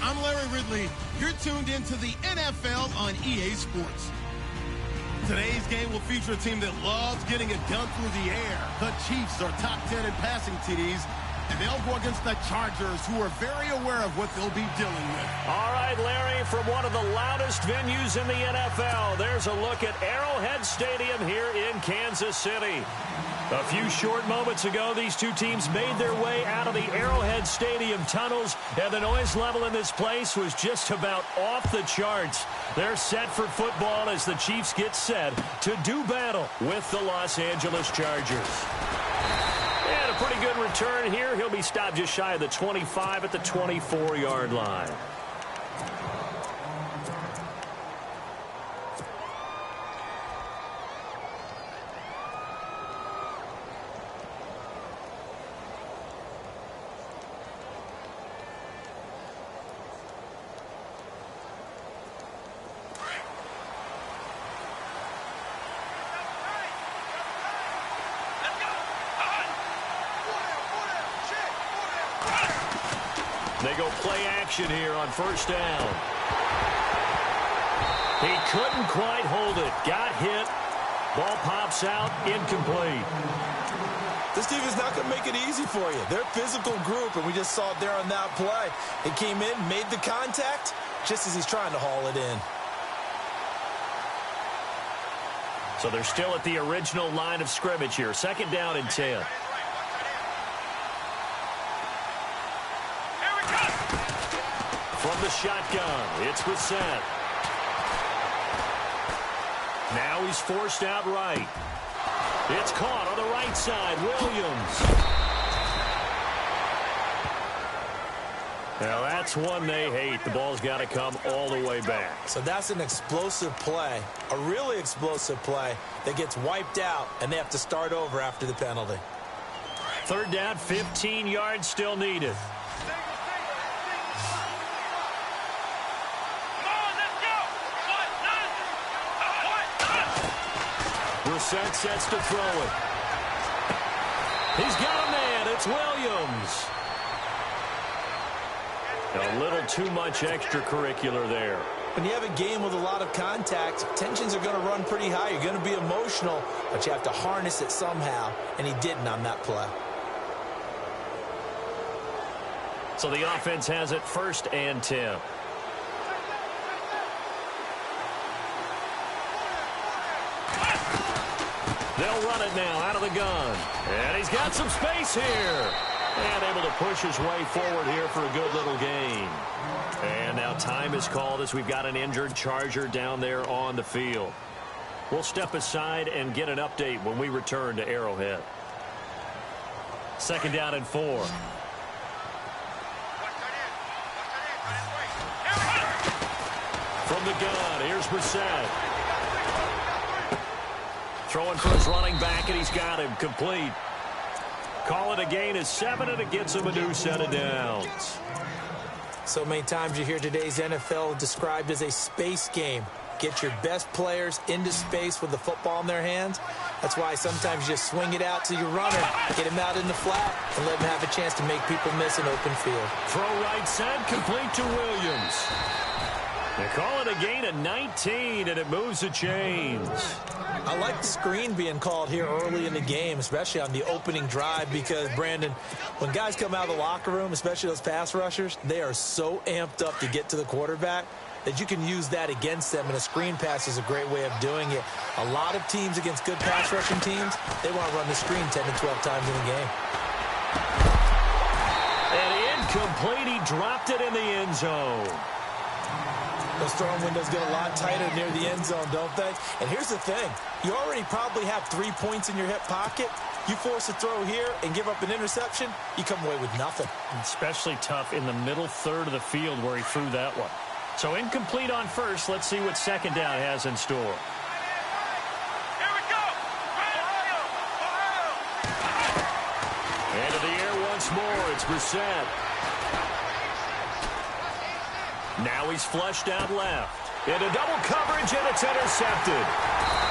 I'm Larry Ridley. You're tuned into the NFL on EA Sports. Today's game will feature a team that loves getting it done through the air. The Chiefs are top 10 in passing TDs, and they'll go against the Chargers, who are very aware of what they'll be dealing with. All right, Larry, from one of the loudest venues in the NFL, there's a look at Arrowhead Stadium here in Kansas City. A few short moments ago, these two teams made their way out of the Arrowhead Stadium tunnels, and the noise level in this place was just about off the charts. They're set for football as the Chiefs get set to do battle with the Los Angeles Chargers. And a pretty good return here. He'll be stopped just shy of the 25 at the 24-yard line. They go play action here on first down. He couldn't quite hold it. Got hit. Ball pops out. Incomplete. This defense is not going to make it easy for you. They're a physical group, and we just saw it there on that play. He came in, made the contact, just as he's trying to haul it in. So they're still at the original line of scrimmage here. Second down and 10. From the shotgun, it's Brissett. Now he's forced out right. It's caught on the right side. Williams. Now that's one they hate. The ball's got to come all the way back. So that's an explosive play, a really explosive play that gets wiped out, and they have to start over after the penalty. Third down, 15 yards still needed. Brissett sets to throw it. He's got a man. It's Williams. A little too much extracurricular there. When you have a game with a lot of contact, tensions are going to run pretty high. You're going to be emotional, but you have to harness it somehow, and he didn't on that play. So the offense has it first and 10. They'll run it now out of the gun. And he's got some space here. And able to push his way forward here for a good little gain. And now time is called as we've got an injured Charger down there on the field. We'll step aside and get an update when we return to Arrowhead. Second down and 4. From the gun, here's Brissett. Throwing for his running back, and he's got him complete. Call it a gain of 7, and it gets him a new set of downs. So many times you hear today's NFL described as a space game. Get your best players into space with the football in their hands. That's why sometimes you just swing it out to your runner, get him out in the flat, and let him have a chance to make people miss an open field. Throw right side, complete to Williams. They call it a gain of 19, and it moves the chains. I like the screen being called here early in the game, especially on the opening drive, because, Brandon, when guys come out of the locker room, especially those pass rushers, they are so amped up to get to the quarterback that you can use that against them, and a screen pass is a great way of doing it. A lot of teams against good pass rushing teams, they want to run the screen 10 to 12 times in a game. And incomplete. He dropped it in the end zone. Those throwing windows get a lot tighter near the end zone, don't they? And here's the thing. You already probably have 3 points in your hip pocket. You force a throw here and give up an interception, you come away with nothing. Especially tough in the middle third of the field where he threw that one. So incomplete on first. Let's see what second down has in store. Here we go. Ohio. Into the air once more. It's Brissett. Now he's flushed out left. Into double coverage, and it's intercepted.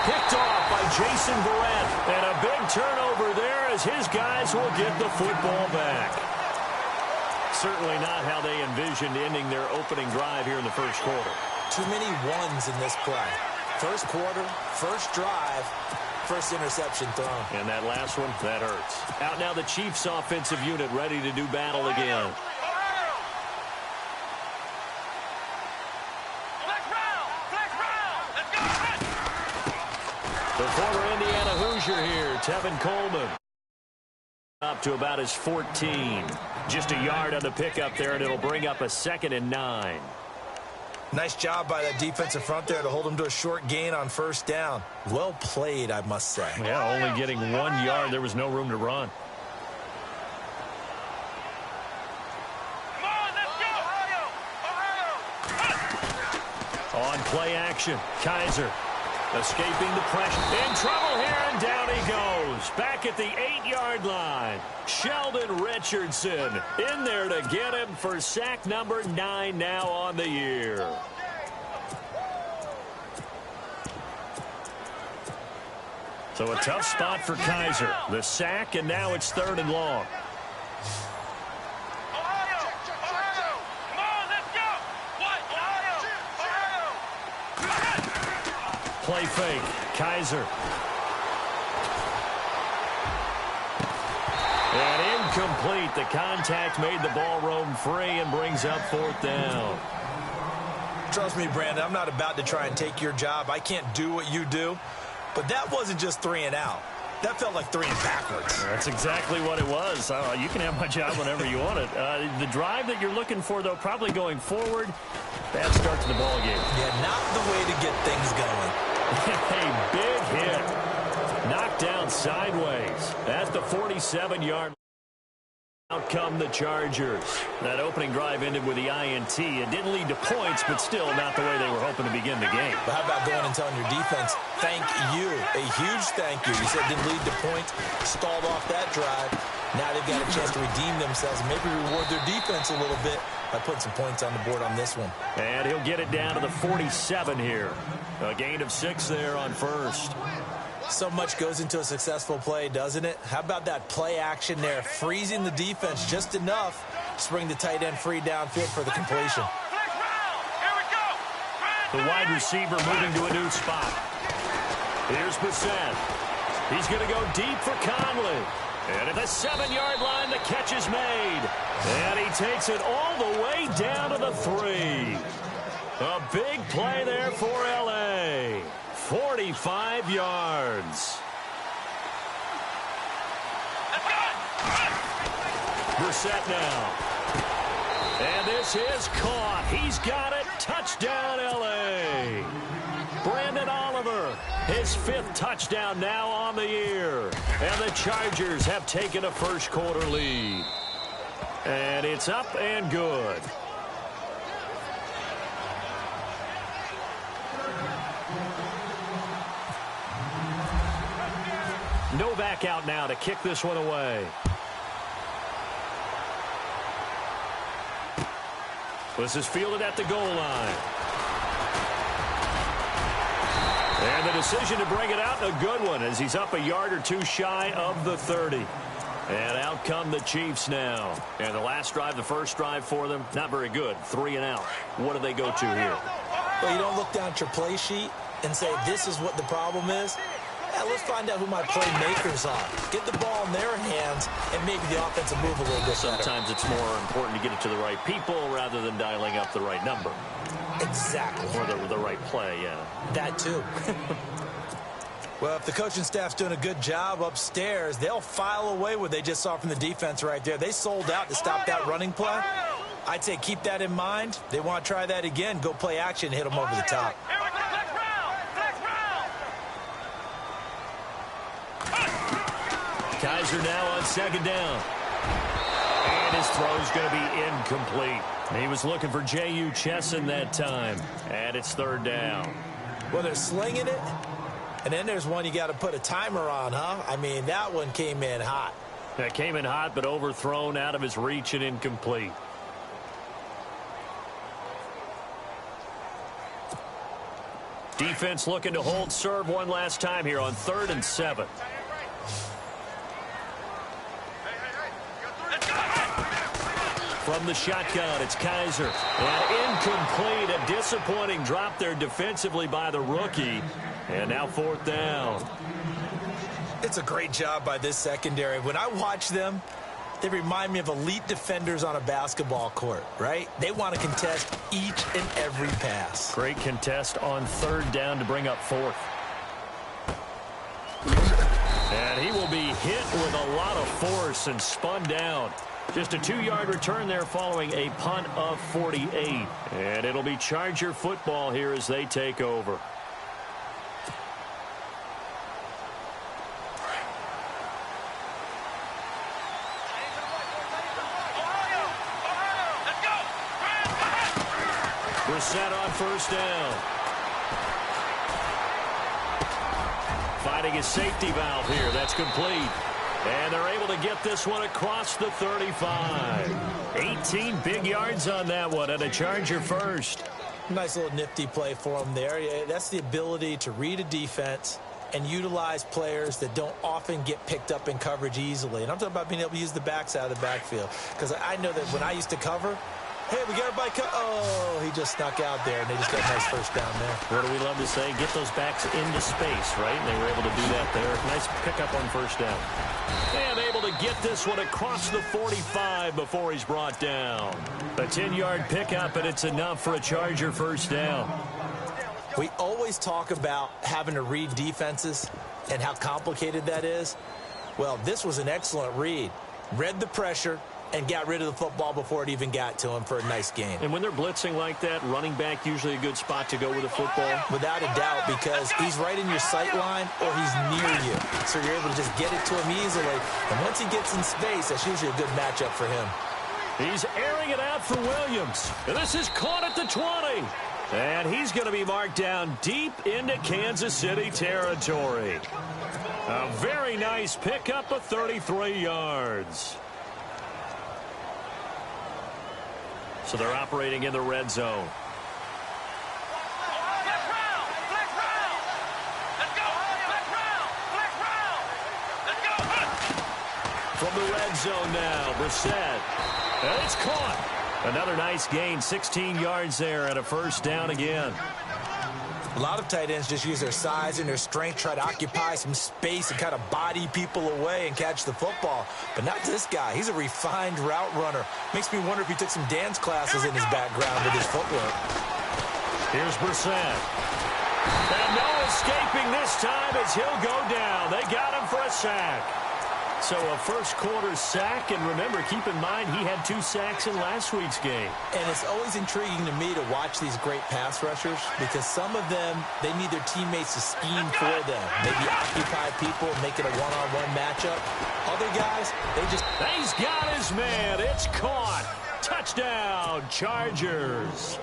Picked off by Jason Verrett. And a big turnover there as his guys will get the football back. certainly not how they envisioned ending their opening drive here in the first quarter. Too many ones in this play. First quarter, first drive, first interception thrown. And that last one, that hurts. Out now the Chiefs offensive unit ready to do battle again. The former Indiana Hoosier here, Tevin Coleman. Up to about his 14. Just a yard on the pickup there, and it'll bring up a 2nd and 9. Nice job by that defensive front there to hold him to a short gain on first down. Well played, I must say. Yeah, only getting 1 yard. There was no room to run. Come on, let's go! On play action, Kizer escaping the pressure. In trouble here, and down he goes. Back at the 8-yard line. Sheldon Richardson in there to get him for sack number 9 now on the year. So a tough spot for Kizer. The sack, and now it's 3rd and long. Play fake. Kizer. And incomplete. The contact made the ball roam free and brings up 4th down. Trust me, Brandon, I'm not about to try and take your job. I can't do what you do. But that wasn't just 3 and out. That felt like 3 and backwards. That's exactly what it was. You can have my job whenever you want it. The drive that you're looking for, though, probably going forward. Bad start to the ball game. Yeah, not the way to get things going. A big hit. Knocked down sideways at the 47-yard. Out come the Chargers. That opening drive ended with the INT. It didn't lead to points, but still not the way they were hoping to begin the game. But how about going and telling your defense, thank you, a huge thank you. You said it didn't lead to points, stalled off that drive. Now they've got a chance to redeem themselves and maybe reward their defense a little bit by putting some points on the board on this one. And he'll get it down to the 47 here. A gain of 6 there on first. So much goes into a successful play, doesn't it? How about that play action there, freezing the defense just enough to bring the tight end free downfield for the completion. The wide receiver moving to a new spot. Here's Brissett. He's going to go deep for Conley. And at the 7-yard line, the catch is made. And he takes it all the way down to the 3. A big play there for L.A. 45 yards. Brissett now. And this is caught. He's got it. Touchdown, L.A. Brandon Oliver, his 5th touchdown now on the year. And the Chargers have taken a first quarter lead. And it's up and good. Novak out now to kick this one away. This is fielded at the goal line. And the decision to bring it out, a good one, as he's up a yard or 2 shy of the 30. And out come the Chiefs now. And the last drive, the first drive for them, not very good. 3 and out. What do they go to here? Well, you don't look down at your play sheet and say, this is what the problem is. Yeah, let's find out who my playmakers are. Get the ball in their hands, and maybe the offense will move a little bit Sometimes better. It's more important to get it to the right people rather than dialing up the right number. Exactly. Or the right play, yeah. That too. Well, if the coaching staff's doing a good job upstairs, they'll file away what they just saw from the defense right there. They sold out to stop that running play. I'd say keep that in mind. They want to try that again. Go play action, hit them over the top. Kizer now on 2nd down. And his throw's going to be incomplete. He was looking for J.U. Chesson that time. And it's 3rd down. Well, they're slinging it. And then there's one you got to put a timer on, huh? I mean, that one came in hot. That came in hot, but overthrown, out of his reach, and incomplete. Defense looking to hold serve one last time here on 3rd and 7. From the shotgun, it's Kaiser. And incomplete. A disappointing drop there defensively by the rookie. And now 4th down. It's a great job by this secondary. When I watch them, they remind me of elite defenders on a basketball court, right? They want to contest each and every pass. Great contest on 3rd down to bring up 4th. And he will be hit with a lot of force and spun down. Just a 2-yard return there following a punt of 48. And it'll be Charger football here as they take over. Brissett on 1st down. Finding his safety valve here. That's complete. And they're able to get this one across the 35. 18 big yards on that one, and a Charger first. Nice little nifty play for him there. Yeah, that's the ability to read a defense and utilize players that don't often get picked up in coverage easily. And I'm talking about being able to use the backs out of the backfield. Because I know that when I used to cover, hey, we got everybody oh, he just snuck out there, and they just got a nice 1st down there. What do we love to say? Get those backs into space, right? And they were able to do that there. Nice pickup on 1st down. And able to get this one across the 45 before he's brought down. A 10-yard pickup, and it's enough for a Charger 1st down. We always talk about having to read defenses and how complicated that is. Well, this was an excellent read. Read the pressure and got rid of the football before it even got to him for a nice gain. And when they're blitzing like that, running back usually a good spot to go with the football? Without a doubt, because he's right in your sight line or he's near you. So you're able to just get it to him easily. And once he gets in space, that's usually a good matchup for him. He's airing it out for Williams. And this is caught at the 20. And he's going to be marked down deep into Kansas City territory. A very nice pickup of 33 yards. So they're operating in the red zone. From the red zone now, Brissett. And it's caught. Another nice gain, 16 yards there, and a 1st down again. A lot of tight ends just use their size and their strength, try to occupy some space and kind of body people away and catch the football. But not this guy. He's a refined route runner. Makes me wonder if he took some dance classes in his background with his footwork. Here's Brissett. And no escaping this time as he'll go down. They got him for a sack. So a 1st quarter sack, and remember, keep in mind, he had 2 sacks in last week's game. And it's always intriguing to me to watch these great pass rushers because some of them, they need their teammates to scheme for them. Maybe occupy people, make it a one-on-one matchup. Other guys, they just... He's got his man. It's caught. Touchdown, Chargers.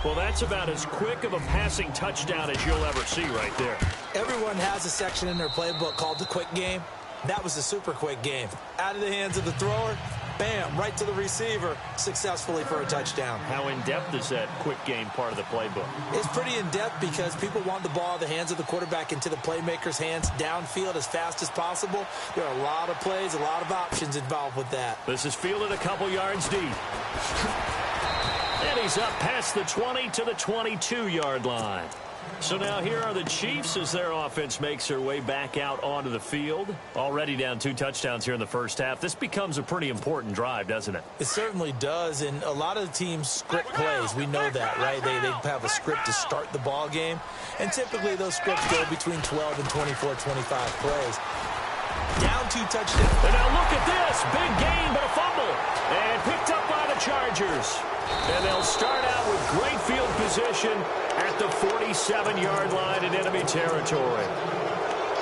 Well, that's about as quick of a passing touchdown as you'll ever see right there. Everyone has a section in their playbook called the quick game. That was a super quick game. Out of the hands of the thrower, bam, right to the receiver, successfully for a touchdown. How in-depth is that quick game part of the playbook? It's pretty in-depth because people want the ball in the hands of the quarterback into the playmaker's hands downfield as fast as possible. There are a lot of plays, a lot of options involved with that. This is fielded a couple yards deep. And he's up past the 20 to the 22-yard line. So now here are the Chiefs as their offense makes their way back out onto the field. Already down 2 touchdowns here in the first half. This becomes a pretty important drive, doesn't it? It certainly does, and a lot of the teams script plays. We know that, right? They have a script to start the ball game, and typically those scripts go between 12 and 24, 25 plays. Down 2 touchdowns. And now look at this. Big gain, but a fumble. And picked up by the Chargers. And they'll start out with great field position at the 47-yard line in enemy territory.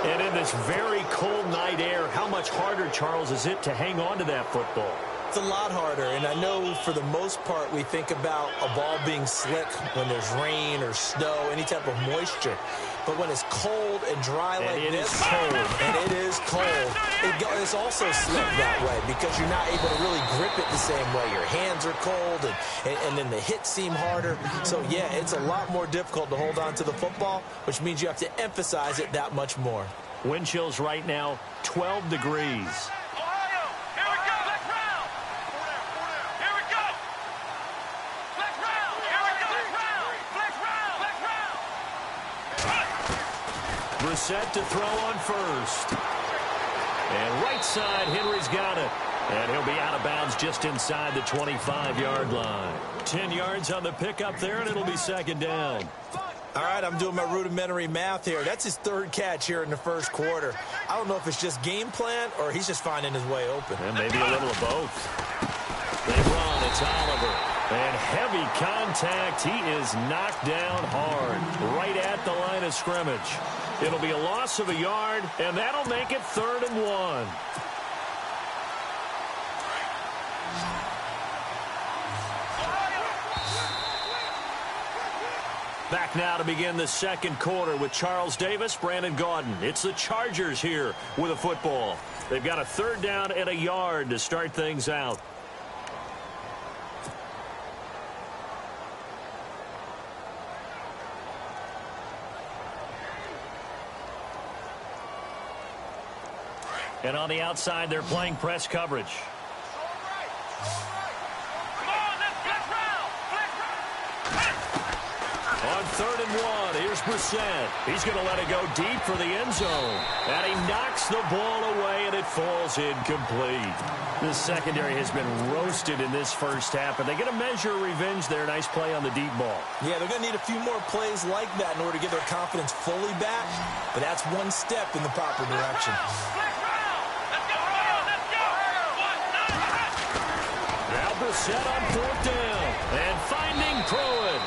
And in this very cold night air, how much harder, Charles, is it to hang on to that football? It's a lot harder, and I know for the most part we think about a ball being slick when there's rain or snow, any type of moisture. But when it's cold and dry like this, and it is cold, it's also slick that way because you're not able to really grip it the same way. Your hands are cold, and then the hits seem harder. So, yeah, it's a lot more difficult to hold on to the football, which means you have to emphasize it that much more. Wind chills right now, 12 degrees. Brissett to throw on first. And right side, Henry's got it. And he'll be out of bounds just inside the 25-yard line. 10 yards on the pickup there, and it'll be second down. All right, I'm doing my rudimentary math here. That's his third catch here in the first quarter. I don't know if it's just game plan or he's just finding his way open. And maybe a little of both. They run. It's Oliver. And heavy contact. He is knocked down hard right at the line of scrimmage. It'll be a loss of a yard, and that'll make it 3rd and 1. Back now to begin the second quarter with Charles Davis, Brandon Gaudin. It's the Chargers here with a football. They've got a 3rd down and a yard to start things out. And on the outside, they're playing press coverage. On 3rd and 1, here's Brissett. He's going to let it go deep for the end zone. And he knocks the ball away, and it falls incomplete. The secondary has been roasted in this first half, and they get a measure of revenge there. Nice play on the deep ball. Yeah, they're going to need a few more plays like that in order to get their confidence fully back. But that's one step in the proper direction. Now Brissett on 4th down. And finding Pruitt.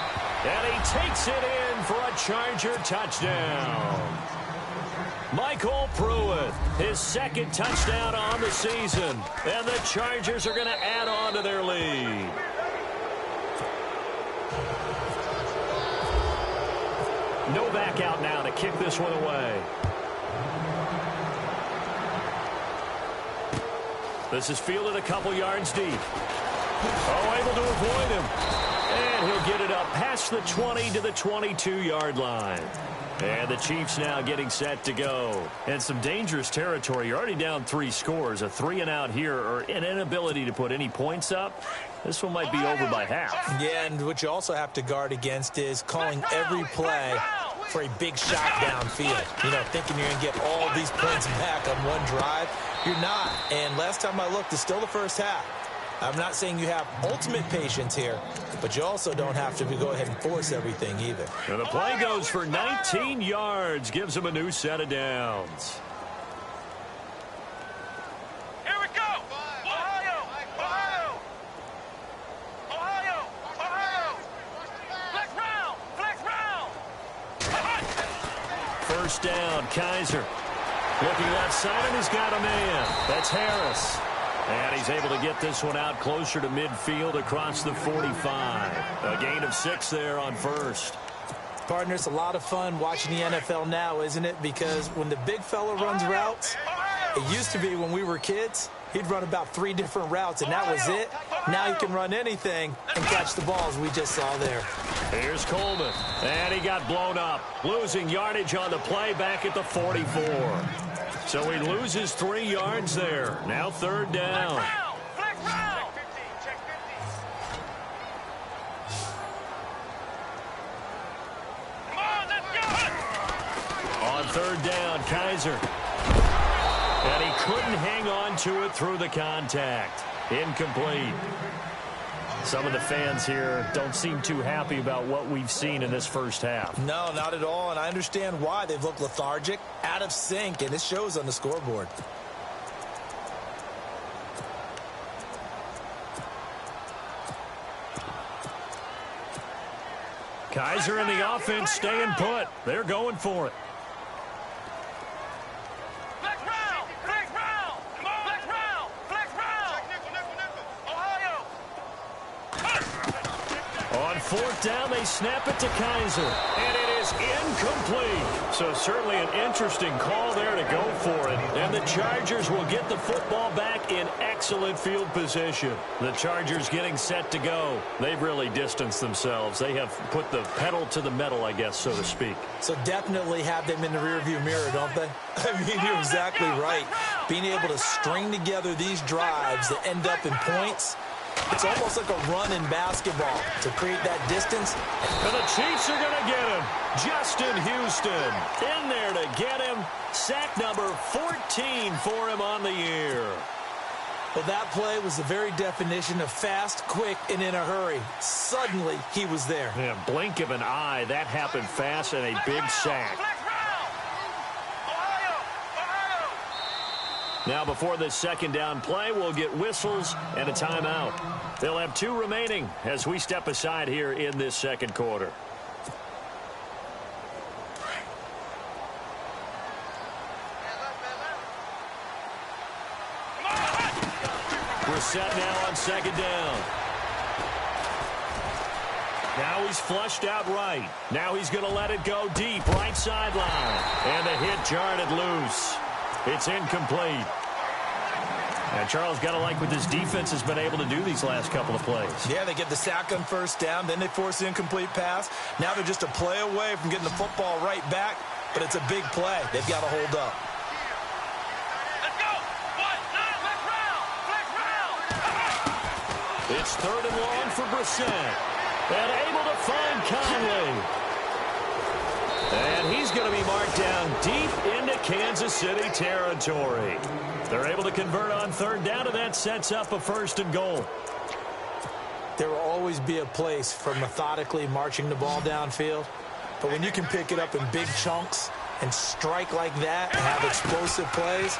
And he takes it in for a Charger touchdown. Michael Pruitt, his 2nd touchdown on the season. And the Chargers are going to add on to their lead. Novak out now to kick this one away. This is fielded a couple yards deep. Oh, able to avoid him. And he'll get it up past the 20 to the 22-yard line. And the Chiefs now getting set to go. And some dangerous territory. You're already down 3 scores. A 3-and-out here or an inability to put any points up. This one might be over by half. Yeah, and what you also have to guard against is calling every play for a big shot downfield. You know, thinking you're going to get all these points back on one drive. You're not. And last time I looked, it's still the first half. I'm not saying you have ultimate patience here, but you also don't have to go ahead and force everything either. And the play goes for 19 yards, gives him a new set of downs. Here we go. Ohio. Ohio. Ohio. Ohio. Flex round. First down, Kaiser. Looking left side, and he's got a man. That's Harris. And he's able to get this one out closer to midfield across the 45. A gain of 6 there on first. Partner, it's a lot of fun watching the NFL now, isn't it? Because when the big fella runs routes, it used to be when we were kids, he'd run about 3 different routes, and that was it. Now he can run anything and catch the balls we just saw there. Here's Coleman. And he got blown up. Losing yardage on the play back at the 44. So he loses 3 yards there. Now 3rd down. On 3rd down, Kaiser. And he couldn't hang on to it through the contact. Incomplete. Some of the fans here don't seem too happy about what we've seen in this first half. No, not at all, and I understand why. They've looked lethargic, out of sync, and it shows on the scoreboard. Kaiser and the offense staying put. They're going for it. On 4th down, they snap it to Kaiser. And it is incomplete. So certainly an interesting call there to go for it. And the Chargers will get the football back in excellent field position. The Chargers getting set to go. They've really distanced themselves. They have put the pedal to the metal, I guess, so to speak. So definitely have them in the rearview mirror, don't they? I mean, you're exactly right. Being able to string together these drives that end up in points, It's almost like a run in basketball to create that distance. And the Chiefs are going to get him. Justin Houston in there to get him. Sack number 14 for him on the year. Well, that play was the very definition of fast, quick, and in a hurry. Suddenly, he was there. Yeah, blink of an eye. That happened fast and a big sack. Now, before this second down play, we'll get whistles and a timeout. They'll have 2 remaining as we step aside here in this second quarter. We're set now on second down. Now he's flushed out right. Now he's going to let it go deep, right sideline. And the hit jarred it loose. It's incomplete. And Charles, got to like what this defense has been able to do these last couple of plays. Yeah, they get the sack on first down, then they force the incomplete pass. Now they're just a play away from getting the football right back, but it's a big play. They've got to hold up. Let's go. Flex round. It's 3rd and long for Brissett. And able to find Conley. And he's going to be marked down deep into Kansas City territory. They're able to convert on 3rd down, and that sets up a 1st and goal. There will always be a place for methodically marching the ball downfield. But when you can pick it up in big chunks and strike like that and have explosive plays,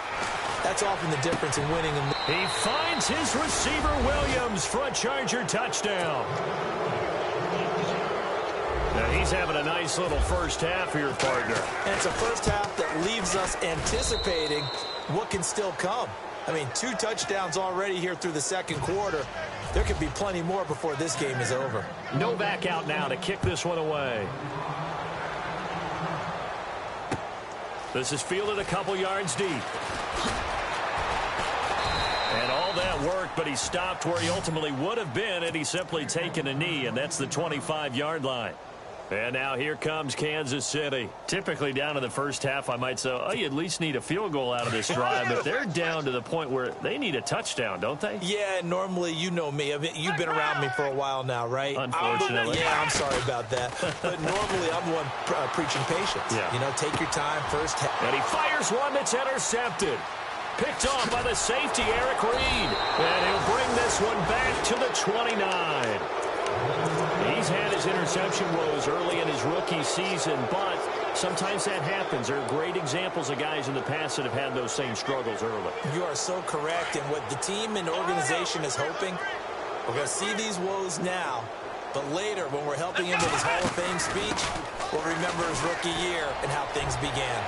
that's often the difference in winning. He finds his receiver, Williams, for a Charger touchdown. Now he's having a nice little first half here, partner. And it's a first half that leaves us anticipating what can still come. I mean, 2 touchdowns already here through the second quarter. There could be plenty more before this game is over. Novak out now to kick this one away. This is fielded a couple yards deep. And all that worked, but he stopped where he ultimately would have been had he simply taken a knee, and that's the 25-yard line. And now here comes Kansas City. Typically down in the first half, I might say, oh, you at least need a field goal out of this drive. But they're down to the point where they need a touchdown, don't they? Yeah, normally, you know me. I mean, you've been around me for a while now, right? Unfortunately. Yeah, I'm sorry about that. But normally, I'm the one preaching patience. Yeah. You know, take your time, first half. And he fires one that's intercepted. Picked off by the safety, Eric Reed. And he'll bring this one back to the 29. He's had his interception woes early in his rookie season, but sometimes that happens. There are great examples of guys in the past that have had those same struggles early. You are so correct. And what the team and organization is hoping, we're going to see these woes now, but later when we're helping him with his Hall of Fame speech, we'll remember his rookie year and how things began.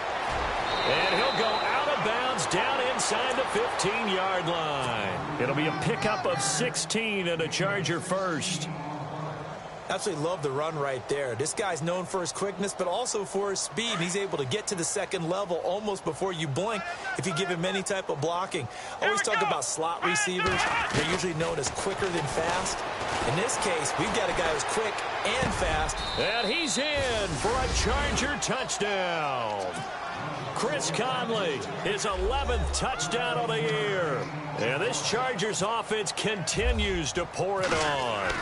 And he'll go out of bounds down inside the 15-yard line. It'll be a pickup of 16 and a Charger first. Absolutely love the run right there. This guy's known for his quickness, but also for his speed. He's able to get to the second level almost before you blink if you give him any type of blocking. Always talk about slot receivers. They're usually known as quicker than fast. In this case, we've got a guy who's quick and fast. And he's in for a Charger touchdown. Chris Conley, his 11th touchdown of the year. And this Chargers offense continues to pour it on.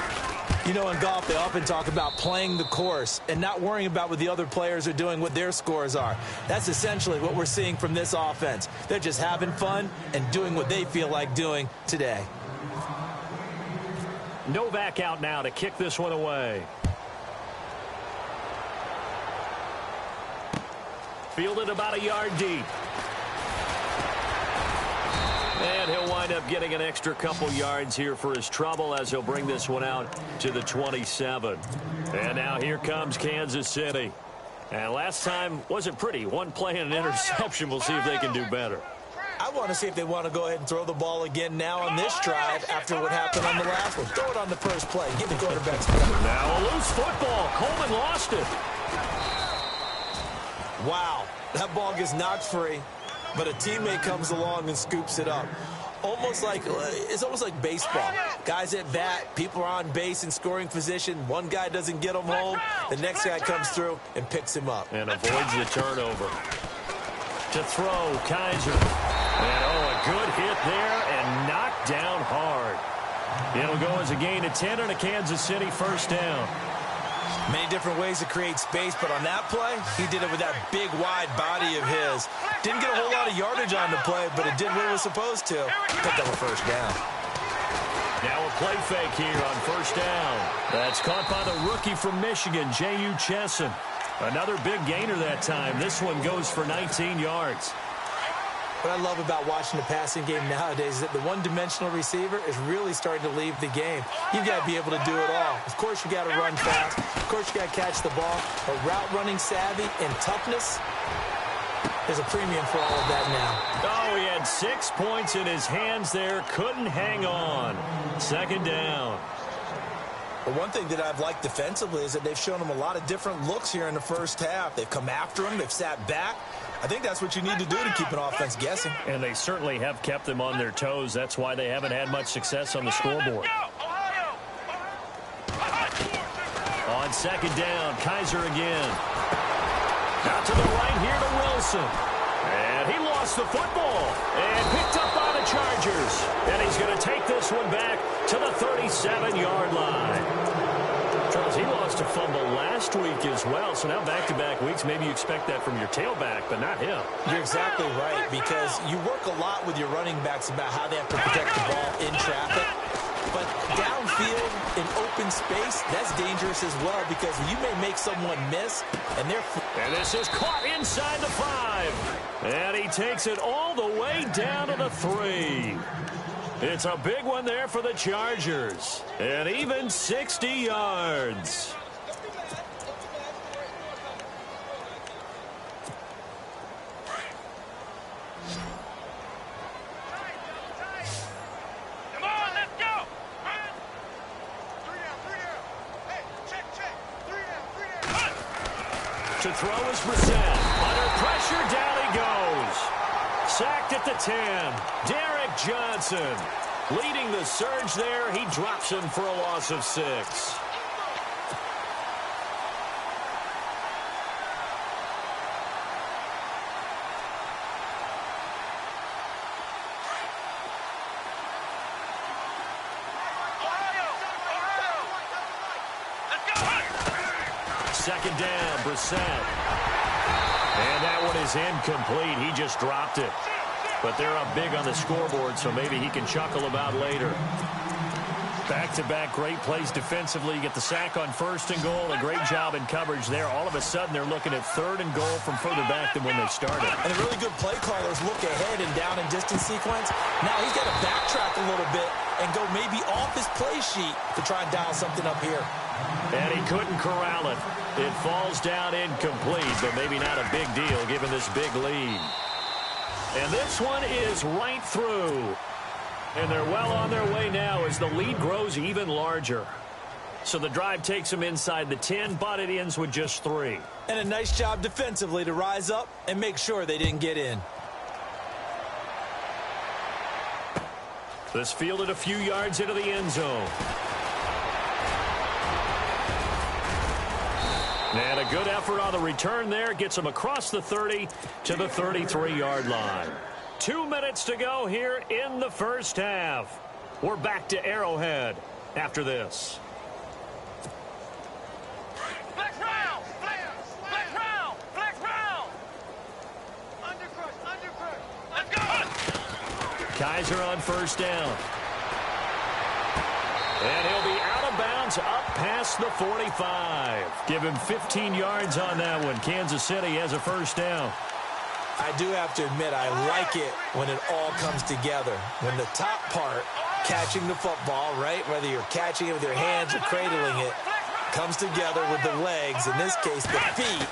You know, in golf, they often talk about playing the course and not worrying about what the other players are doing, what their scores are. That's essentially what we're seeing from this offense. They're just having fun and doing what they feel like doing today. Novak out now to kick this one away. Fielded about a yard deep. And he'll wind up getting an extra couple yards here for his trouble as he'll bring this one out to the 27. And now here comes Kansas City. And last time wasn't pretty. One play and an interception. We'll see if they can do better. I want to see if they want to go ahead and throw the ball again now on this drive after what happened on the last one. Throw it on the first play. Give the quarterbacks time. Now a loose football. Coleman lost it. Wow. That ball gets knocked free, but a teammate comes along and scoops it up. It's almost like baseball. Guys at bat, people are on base in scoring position. One guy doesn't get him home. The next guy comes through and picks him up. And avoids the turnover. To throw, Kaiser. And a good hit there and knocked down hard. It'll go as a gain of 10 and a Kansas City first down. Many different ways to create space, but on that play, he did it with that big, wide body of his. Didn't get a whole lot of yardage on the play, but it did what it was supposed to. Picked up a first down. Now a play fake here on first down. That's caught by the rookie from Michigan, J.U. Chesson. Another big gainer that time. This one goes for 19 yards. What I love about watching the passing game nowadays is that the one-dimensional receiver is really starting to leave the game. You've got to be able to do it all. Of course, you got to run fast. Of course, you got to catch the ball. But route running savvy and toughness, there's a premium for all of that now. Oh, he had 6 points in his hands there. Couldn't hang on. Second down. But one thing that I've liked defensively is that they've shown him a lot of different looks here in the first half. They've come after him. They've sat back. I think that's what you need to do to keep an offense guessing. And they certainly have kept them on their toes. That's why they haven't had much success on the scoreboard. On second down, Kaiser again. Out to the right here to Wilson. And he lost the football. And picked up by the Chargers. And he's going to take this one back to the 37-yard line. Charles, he lost a fumble last week as well, so now back-to-back weeks, maybe you expect that from your tailback, but not him. You're exactly right, because you work a lot with your running backs about how they have to protect the ball in traffic, but downfield in open space, that's dangerous as well, because you may make someone miss, and they're... And this is caught inside the 5, and he takes it all the way down to the 3. It's a big one there for the Chargers. And even 60 yards. Come on, let's go. Hey, check. 3 down. To throw is Brissett. Under pressure, down he goes. Sacked at the 10. Derek Johnson leading the surge there. He drops him for a loss of 6. Second down, Brissett. And that one is incomplete. He just dropped it. But they're up big on the scoreboard, so maybe he can chuckle about later. Back-to-back great plays defensively. You get the sack on first and goal. A great job in coverage there. All of a sudden, they're looking at third and goal from further back than when they started. And the really good play callers look ahead and down and distance sequence. Now he's got to backtrack a little bit and go maybe off his play sheet to try and dial something up here. And he couldn't corral it. It falls down incomplete, but maybe not a big deal given this big lead. And this one is right through. And they're well on their way now as the lead grows even larger. So the drive takes them inside the 10, but it ends with just 3. And a nice job defensively to rise up and make sure they didn't get in. This fielded a few yards into the end zone. And a good effort on the return there. Gets them across the 30 to the 33-yard line. 2 minutes to go here in the first half. We're back to Arrowhead after this. Flex round. Undercrush. Let's go. Kaiser on first down. And he'll be out of bounds up past the 45. Give him 15 yards on that one. Kansas City has a first down. I do have to admit, I like it when it all comes together. When the top part, catching the football, right, whether you're catching it with your hands or cradling it, comes together with the legs, in this case the feet,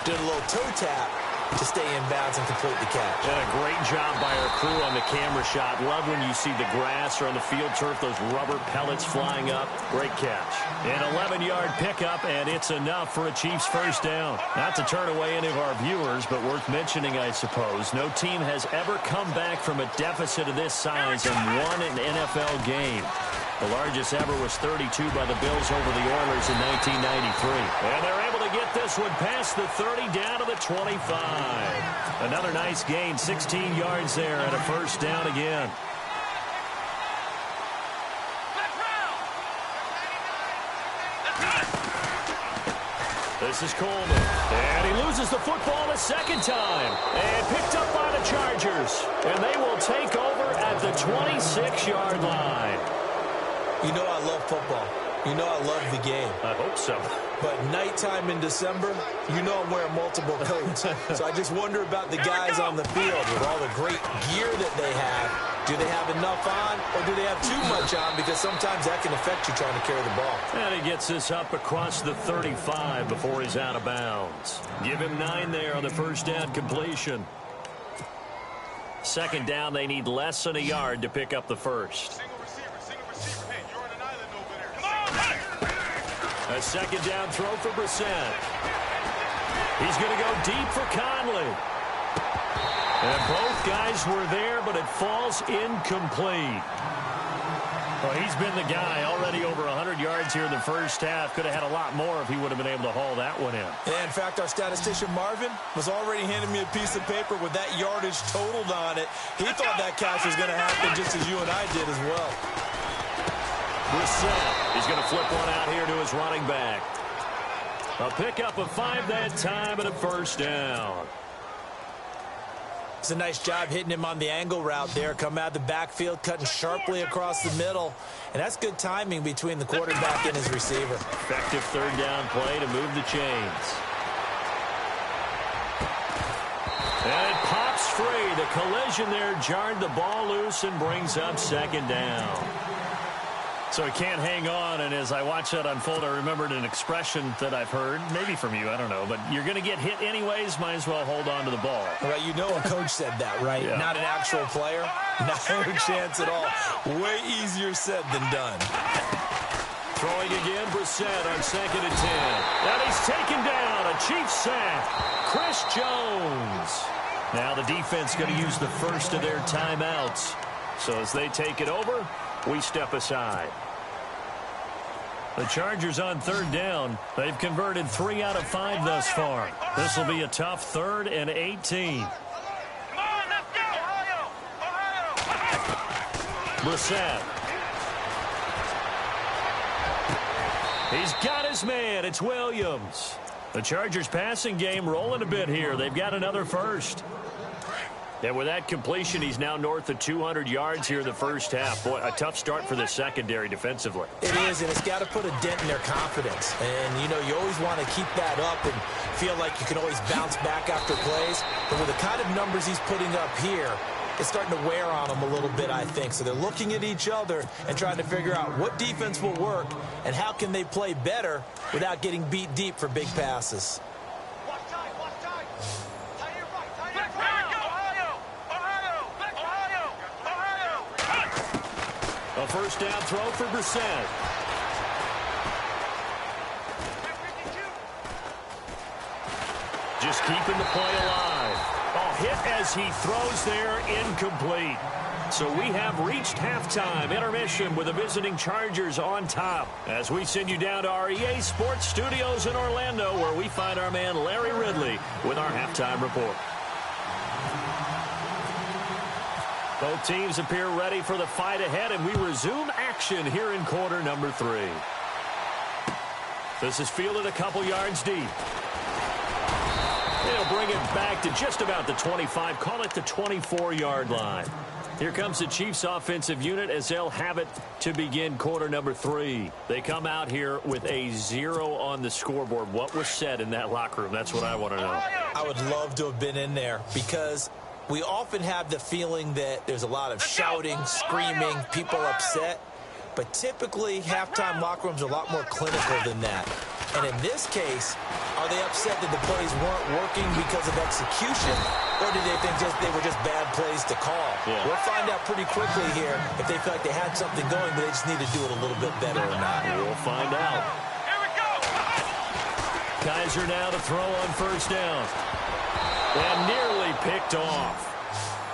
did a little toe tap to stay in bounds and complete the catch. And a great job by our crew on the camera shot. Love when you see the grass or on the field turf, those rubber pellets flying up. Great catch. An 11-yard pickup, and it's enough for a Chiefs first down. Not to turn away any of our viewers, but worth mentioning, I suppose. No team has ever come back from a deficit of this size and won an NFL game. The largest ever was 32 by the Bills over the Oilers in 1993. And they're able to get this one past the 30 down to the 25. Another nice gain, 16 yards there and a first down again. Let's This is Coleman. And he loses the football a second time. And picked up by the Chargers. And they will take over at the 26-yard line. You know I love football. You know I love the game. I hope so. But nighttime in December, you know I'm wearing multiple coats. So I just wonder about the guys on the field with all the great gear that they have. Do they have enough on, or do they have too much on? Because sometimes that can affect you trying to carry the ball. And he gets this up across the 35 before he's out of bounds. Give him 9 there on the first down completion. Second down, they need less than a yard to pick up the first. Single receiver. Hey, you're on an island over there. Come on! A second down throw for Brissett. He's going to go deep for Conley. And both guys were there, but it falls incomplete. Well, he's been the guy already over 100 yards here in the first half. Could have had a lot more if he would have been able to haul that one in. Yeah, in fact, our statistician Marvin was already handing me a piece of paper with that yardage totaled on it. He thought that catch was going to happen just as you and I did as well. Brissett, he's going to flip one out here to his running back. A pickup of 5 that time and a first down. It's a nice job hitting him on the angle route there. Come out of the backfield, cutting sharply across the middle. And that's good timing between the quarterback and his receiver. Effective third down play to move the chains. And it pops free. The collision there jarred the ball loose and brings up second down. So he can't hang on, and as I watch that unfold, I remembered an expression that I've heard, maybe from you, I don't know, but you're going to get hit anyways, might as well hold on to the ball. Right, you know a coach said that, right? Yeah. Not an actual player. No chance at all. Way easier said than done. Throwing again, Brissett on 2nd and 10. And he's taken down, a Chiefs sack. Chris Jones. Now the defense going to use the first of their timeouts. So as they take it over, we step aside. The Chargers on third down. They've converted 3 out of 5 thus far. This will be a tough 3rd and 18. Come on, let's go! Ohio! Brissett. He's got his man. It's Williams. The Chargers passing game rolling a bit here. They've got another first. And with that completion, he's now north of 200 yards here in the first half. Boy, a tough start for the secondary defensively. It is, and it's got to put a dent in their confidence. And, you know, you always want to keep that up and feel like you can always bounce back after plays. But with the kind of numbers he's putting up here, it's starting to wear on them a little bit, I think. So they're looking at each other and trying to figure out what defense will work and how can they play better without getting beat deep for big passes. Watch time! Tie it right! Here we go! Ohio! A first down throw for Brissett. Just keeping the play alive. Oh, hit as he throws there, incomplete. So we have reached halftime intermission with the visiting Chargers on top as we send you down to our EA Sports Studios in Orlando where we find our man Larry Ridley with our halftime report. Both teams appear ready for the fight ahead, and we resume action here in quarter number 3. This is fielded a couple yards deep. They'll bring it back to just about the 25, call it the 24-yard line. Here comes the Chiefs offensive unit as they'll have it to begin quarter number 3. They come out here with a 0 on the scoreboard. What was said in that locker room? That's what I want to know. I would love to have been in there because we often have the feeling that there's a lot of shouting, screaming, people upset. But typically, halftime locker rooms are a lot more clinical than that. And in this case, are they upset that the plays weren't working because of execution? Or do they think they were just bad plays to call? Yeah. We'll find out pretty quickly here if they feel like they had something going, but they just need to do it a little bit better or not. We'll find out. Here we go! Kaiser now to throw on first down. And nearly picked off.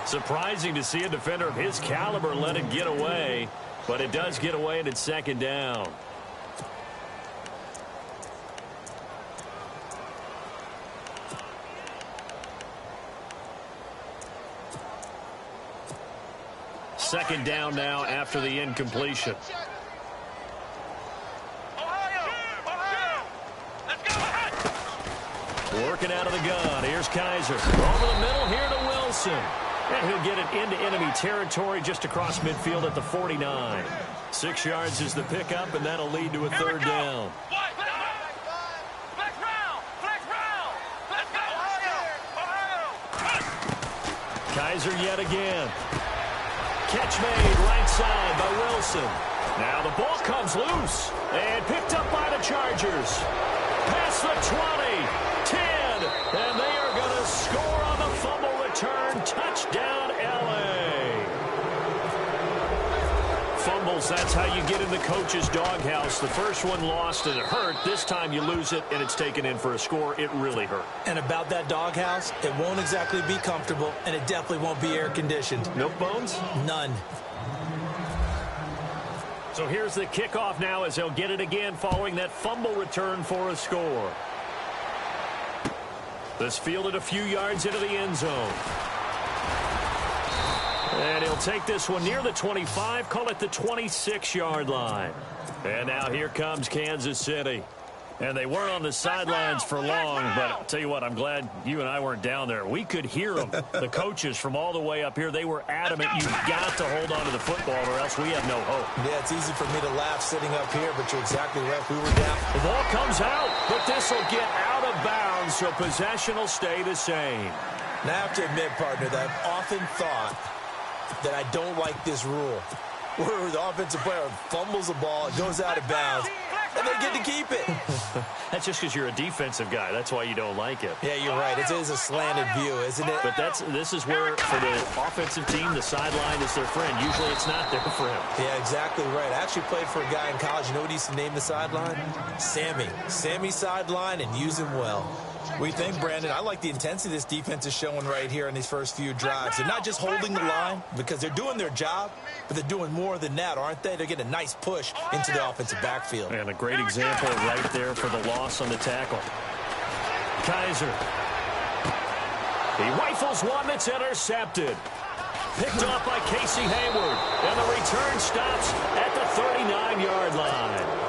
Surprising to see a defender of his caliber let it get away, but it does get away and it's second down. Second down now after the incompletion. Ohio! Let's go! Working out of the gun. Here's Kaiser. Over the middle here to Wilson. And he'll get it into enemy territory just across midfield at the 49. 6 yards is the pickup, and that'll lead to a third down. Kaiser yet again. Catch made right side by Wilson. Now the ball comes loose and picked up by the Chargers. Past the 20, 10, and they are going to score on the fumble return. Touchdown, L.A. Fumbles, that's how you get in the coach's doghouse. The first one lost and it hurt. This time you lose it and it's taken in for a score. It really hurt. And about that doghouse, it won't exactly be comfortable, and it definitely won't be air-conditioned. No bones? None. So here's the kickoff now as they'll get it again following that fumble return for a score. This fielded a few yards into the end zone. And he'll take this one near the 25, call it the 26-yard line. And now here comes Kansas City. And they weren't on the sidelines for long, but I'll tell you what, I'm glad you and I weren't down there. We could hear them. The coaches from all the way up here, they were adamant. You've got to hold on to the football or else we have no hope. Yeah, it's easy for me to laugh sitting up here, but you're exactly right. We were down. The ball comes out, but this will get out of bounds, so possession will stay the same. Now, I have to admit, partner, that I've often thought that I don't like this rule, where the offensive player fumbles the ball, it goes out of bounds, and they get to keep it. That's just because you're a defensive guy. That's why you don't like it. Yeah, you're right. It is a slanted view, isn't it? But this is where, for the offensive team, the sideline is their friend. Usually it's not there for him. Yeah, exactly right. I actually played for a guy in college. You know what he used to name the sideline? Sammy. Sammy sideline, and use him well. What do you think, Brandon? I like the intensity this defense is showing right here in these first few drives. They're not just holding the line because they're doing their job, but they're doing more than that, aren't they? They're getting a nice push into the offensive backfield. And a great example right there for the loss on the tackle. Kaiser. He rifles one that's intercepted. Picked off by Casey Hayward. And the return stops at the 39-yard line.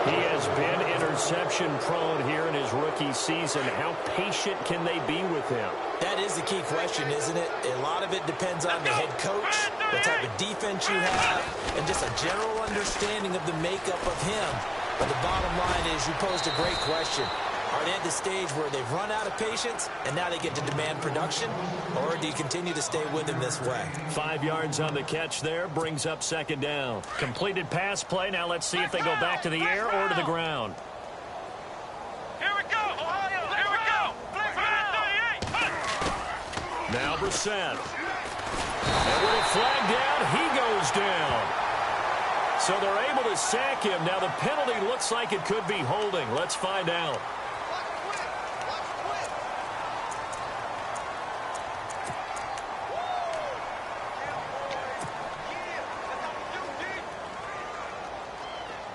He has been interception-prone here in his rookie season. How patient can they be with him? That is the key question, isn't it? A lot of it depends on the head coach, the type of defense you have, and just a general understanding of the makeup of him. But the bottom line is you posed a great question. Are they at the stage where they've run out of patience and now they get to demand production? Or do you continue to stay with him this way? 5 yards on the catch there, brings up second down. Completed pass play. Now let's see if they go back to the air or to the ground. Here we go! Here we go! Now Brissett. And with a flag down, he goes down. So they're able to sack him. Now the penalty looks like it could be holding. Let's find out.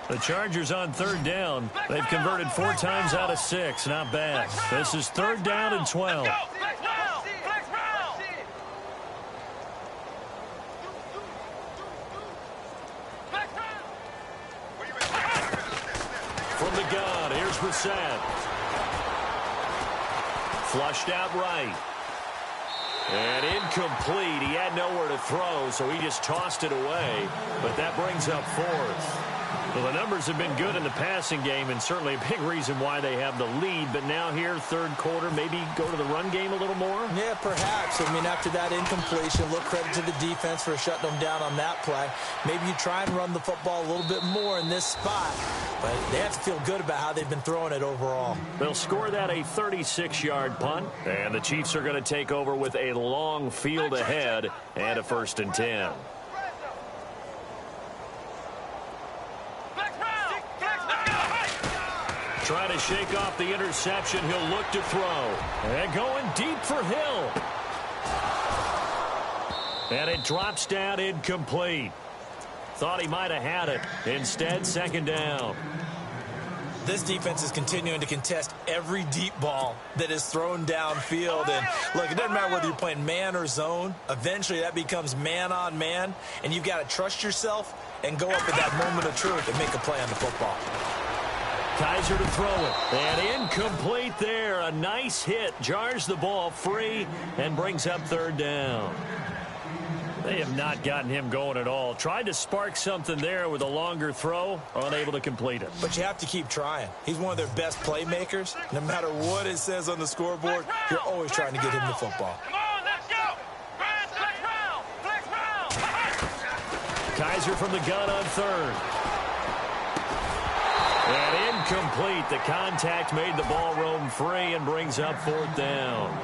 The Chargers on third down. They've converted 4 times out of 6. Not bad. This is third down and 12. From the gun, here's Brissett. Flushed out right. And incomplete. He had nowhere to throw, so he just tossed it away. But that brings up fourth. Well, the numbers have been good in the passing game, and certainly a big reason why they have the lead. But now here, third quarter, maybe go to the run game a little more? Yeah, perhaps. I mean, after that incompletion, look, credit to the defense for shutting them down on that play. Maybe you try and run the football a little bit more in this spot. But they have to feel good about how they've been throwing it overall. They'll score that a 36-yard punt. And the Chiefs are going to take over with a long field ahead and a 1st and 10. Trying to shake off the interception. He'll look to throw. And going deep for Hill. And it drops down incomplete. Thought he might have had it. Instead, second down. This defense is continuing to contest every deep ball that is thrown downfield. And, look, it doesn't matter whether you're playing man or zone. Eventually, that becomes man on man. And you've got to trust yourself and go up at that moment of truth and make a play on the football. Kizer to throw it. And incomplete there. A nice hit. Jars the ball free and brings up third down. They have not gotten him going at all. Tried to spark something there with a longer throw. Unable to complete it. But you have to keep trying. He's one of their best playmakers. No matter what it says on the scoreboard, you're always trying to get him the football. Come on, let's go. Flex round. Kizer from the gun on third. And incomplete. The contact made the ball roam free and brings up fourth down.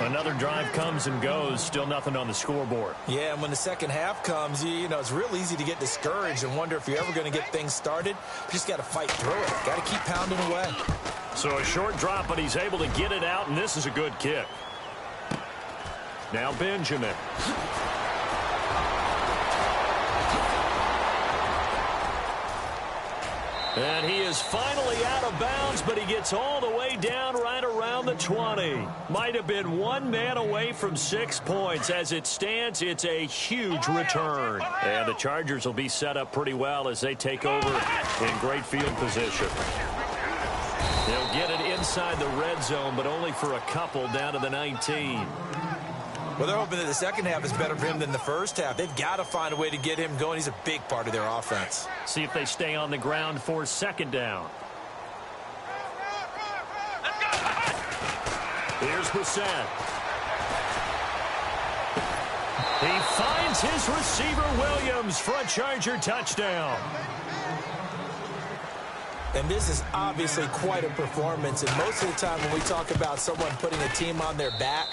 Another drive comes and goes. Still nothing on the scoreboard. Yeah, and when the second half comes, you know, it's real easy to get discouraged and wonder if you're ever going to get things started. You just got to fight through it. Got to keep pounding away. So a short drop, but he's able to get it out, and this is a good kick. Now Benjamin. And he is finally out of bounds, but he gets all the way down right around the 20. Might have been one man away from 6 points. As it stands, it's a huge return. And the Chargers will be set up pretty well as they take over in great field position. They'll get it inside the red zone, but only for a couple down to the 19. Well, they're hoping that the second half is better for him than the first half. They've got to find a way to get him going. He's a big part of their offense. See if they stay on the ground for second down. Here's Brissett. He finds his receiver, Williams, for a Charger touchdown. And this is obviously quite a performance. And most of the time when we talk about someone putting a team on their back,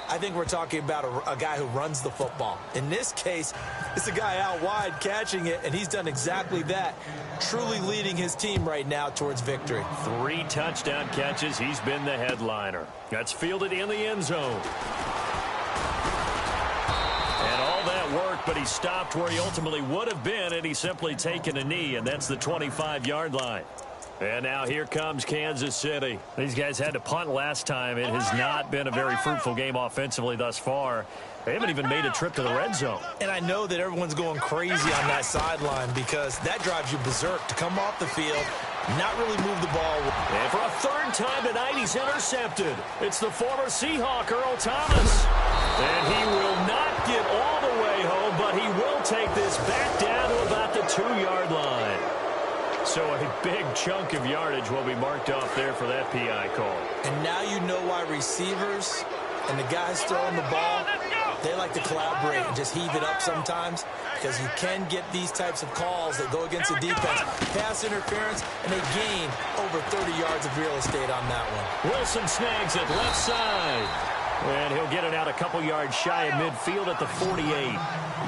I think we're talking about a guy who runs the football. In this case, it's a guy out wide catching it, and he's done exactly that, truly leading his team right now towards victory. 3 touchdown catches. He's been the headliner. That's fielded in the end zone. And all that work, but he stopped where he ultimately would have been, and he's simply taken a knee, and that's the 25-yard line. And now here comes Kansas City. These guys had to punt last time. It has not been a very fruitful game offensively thus far. They haven't even made a trip to the red zone. And I know that everyone's going crazy on that sideline because that drives you berserk to come off the field, not really move the ball. And for a third time tonight, he's intercepted. It's the former Seahawk, Earl Thomas. And he will not get all the way home, but he will take this back down to about the 2-yard line. So a big chunk of yardage will be marked off there for that PI call. And now you know why receivers and the guys throwing the ball, they like to collaborate and just heave it up sometimes because you can get these types of calls that go against the defense. Pass interference, and they gain over 30 yards of real estate on that one. Wilson snags it left side. And he'll get it out a couple yards shy of midfield at the 48.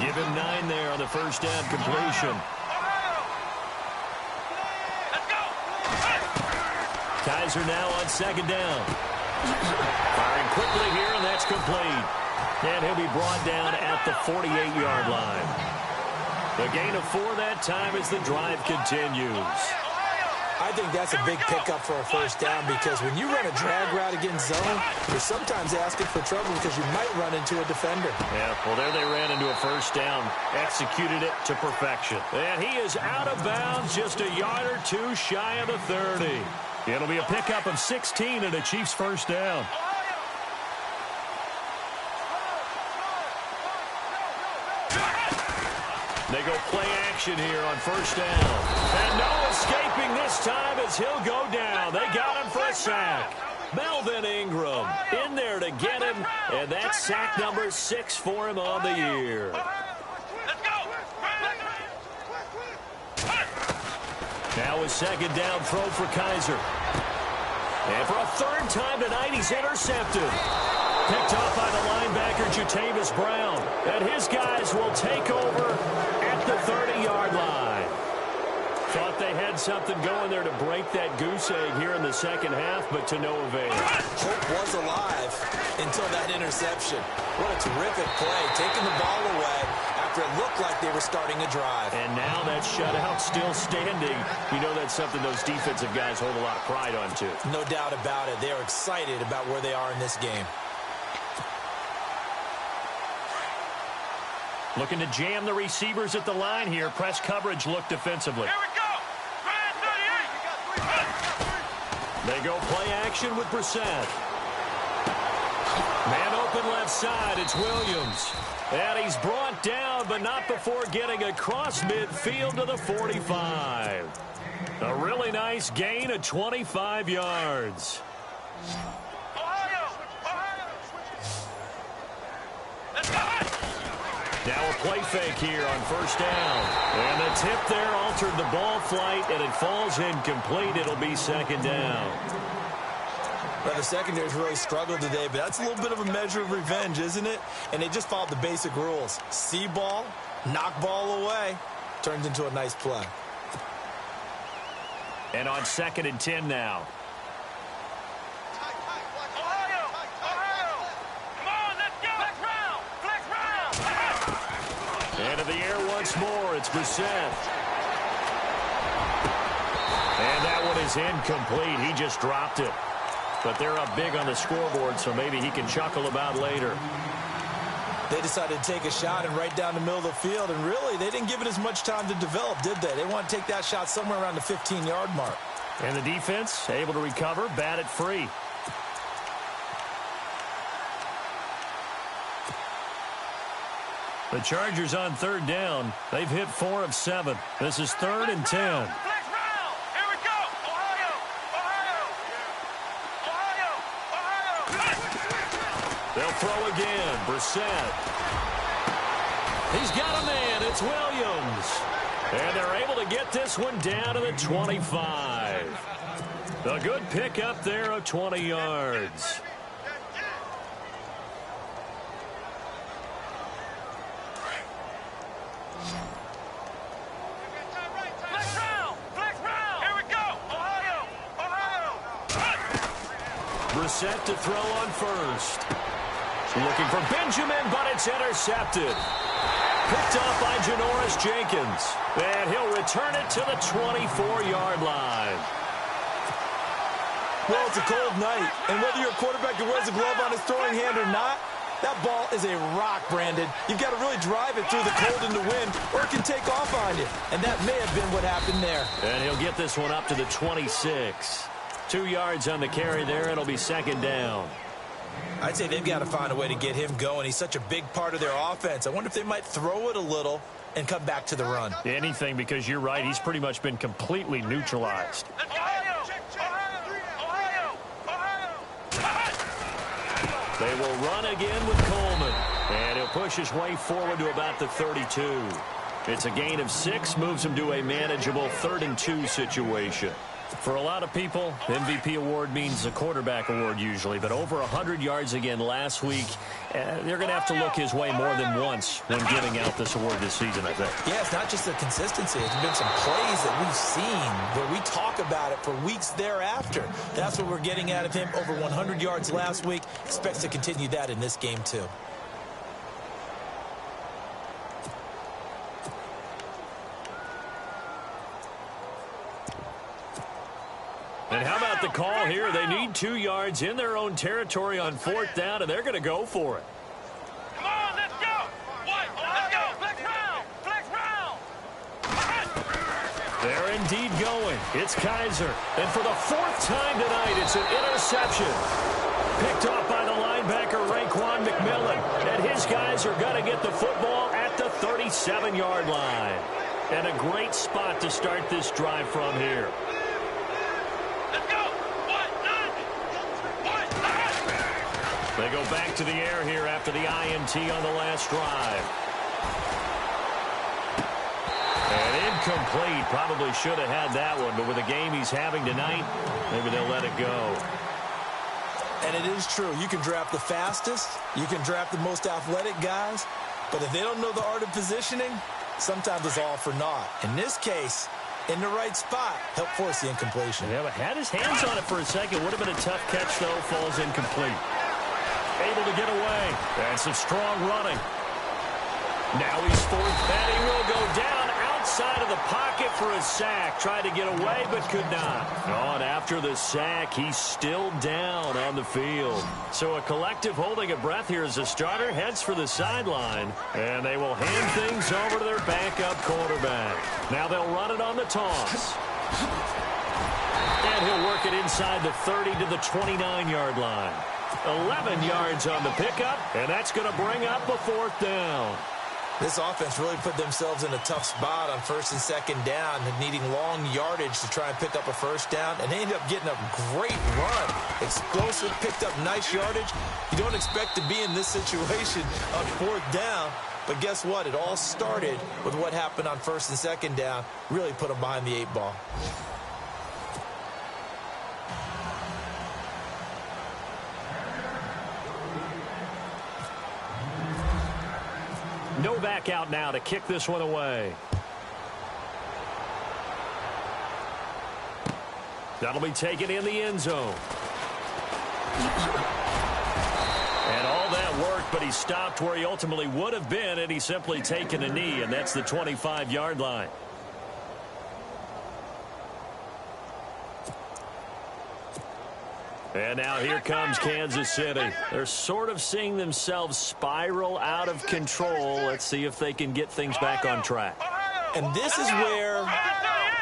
Give him 9 there on the first down completion. Kizer now on second down. Firing quickly here, and that's complete. And he'll be brought down at the 48-yard line. The gain of 4 that time as the drive continues. I think that's a big pickup for a first down because when you run a drag route against zone, you're sometimes asking for trouble because you might run into a defender. Yeah, well, there they ran into a first down, executed it to perfection. And he is out of bounds just a yard or 2 shy of the 30. It'll be a pickup of 16 and a Chiefs first down. They go play action here on first down. And no escaping this time as he'll go down. They got him for a sack. Melvin Ingram in there to get him. And that's sack number 6 for him on the year. Now a second down throw for Kizer. And for a third time tonight, he's intercepted. Picked off by the linebacker, Jatavis Brown. And his guys will take over at the 30-yard line. Thought they had something going there to break that goose egg here in the second half, but to no avail. Hope was alive until that interception. What a terrific play, taking the ball away after it looked like they were starting a drive. And now that shutout still standing. You know that's something those defensive guys hold a lot of pride on, too. No doubt about it. They're excited about where they are in this game. Looking to jam the receivers at the line here. Press coverage look defensively. Here we go. They go play action with Brissett. Man open left side, it's Williams. And he's brought down, but not before getting across midfield to the 45. A really nice gain of 25 yards. Now a play fake here on first down. And the tip there altered the ball flight, and it falls incomplete. It'll be second down. Well, the secondary's really struggled today, but that's a little bit of a measure of revenge, isn't it? And they just followed the basic rules. See ball, knock ball away. Turns into a nice play. And on 2nd and 10 now. Into the air once more. It's Brissett. And that one is incomplete. He just dropped it. But they're up big on the scoreboard, so maybe he can chuckle about later. They decided to take a shot and right down the middle of the field, and really, they didn't give it as much time to develop, did they? They want to take that shot somewhere around the 15-yard mark. And the defense able to recover, bat it free. The Chargers on 3rd down. They've hit 4 of 7. This is 3rd and 10. They'll throw again. Brissett. He's got a man. It's Williams. And they're able to get this one down to the 25. A good pickup there of 20 yards. Brissett to throw on first. Looking for Benjamin, but it's intercepted. Picked off by Janoris Jenkins. And he'll return it to the 24-yard line. Well, it's a cold night, and whether you're a quarterback who wears a glove on his throwing hand or not, that ball is a rock, Brandon. You've got to really drive it through the cold and the wind, or it can take off on you. And that may have been what happened there. And he'll get this one up to the 26. 2 yards on the carry there. It'll be second down. I'd say they've got to find a way to get him going. He's such a big part of their offense. I wonder if they might throw it a little and come back to the run. Anything, because you're right. He's pretty much been completely neutralized. They will run again with Coleman. And he'll push his way forward to about the 32. It's a gain of 6, moves him to a manageable 3rd and 2 situation. For a lot of people, the MVP award means a quarterback award usually, but over 100 yards again last week, they're going to have to look his way more than once when giving out this award this season, I think. Yeah, it's not just the consistency. There's been some plays that we've seen where we talk about it for weeks thereafter. That's what we're getting out of him. Over 100 yards last week. Expects to continue that in this game, too. And how about the call here? They need 2 yards in their own territory on 4th down, and they're going to go for it. Come on, let's go. Let's go. Flex round. Flex round. They're indeed going. It's Kaiser. And for the 4th time tonight, it's an interception. Picked off by the linebacker, Raekwon McMillan. And his guys are going to get the football at the 37-yard line. And a great spot to start this drive from here. They go back to the air here after the INT on the last drive. And incomplete. Probably should have had that one, but with the game he's having tonight, maybe they'll let it go. And it is true. You can draft the fastest. You can draft the most athletic guys. But if they don't know the art of positioning, sometimes it's all for naught. In this case, in the right spot, help force the incompletion. Yeah, but had his hands on it for a second. Would have been a tough catch, though. Falls incomplete. Able to get away. And some strong running. Now he's fourth, and he will go down outside of the pocket for a sack. Tried to get away, but could not. Oh, and after the sack, he's still down on the field. So a collective holding of breath here as the starter heads for the sideline. And they will hand things over to their backup quarterback. Now they'll run it on the toss. And he'll work it inside the 30 to the 29-yard line. 11 yards on the pickup, and that's going to bring up a 4th down. This offense really put themselves in a tough spot on 1st and 2nd down, needing long yardage to try and pick up a 1st down, and they ended up getting a great run. Explosive, picked up nice yardage. You don't expect to be in this situation on 4th down, but guess what? It all started with what happened on 1st and 2nd down. Really put them behind the 8 ball. Novak out now to kick this one away. That'll be taken in the end zone. And all that worked, but he stopped where he ultimately would have been, and he's simply taken a knee, and that's the 25-yard line. And now here comes Kansas City. They're sort of seeing themselves spiral out of control. Let's see if they can get things back on track. And this is where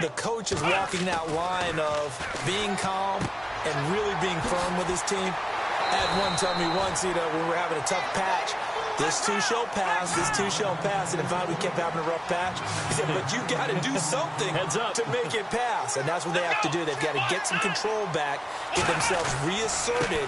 the coach is walking that line of being calm and really being firm with his team. I had one tell me once, when we were having a tough patch, this too shall pass, this too shall pass. And in fact, we kept having a rough patch. He said, but you got to do something to make it pass. And that's what they have to do. They've got to get some control back, get themselves reasserted,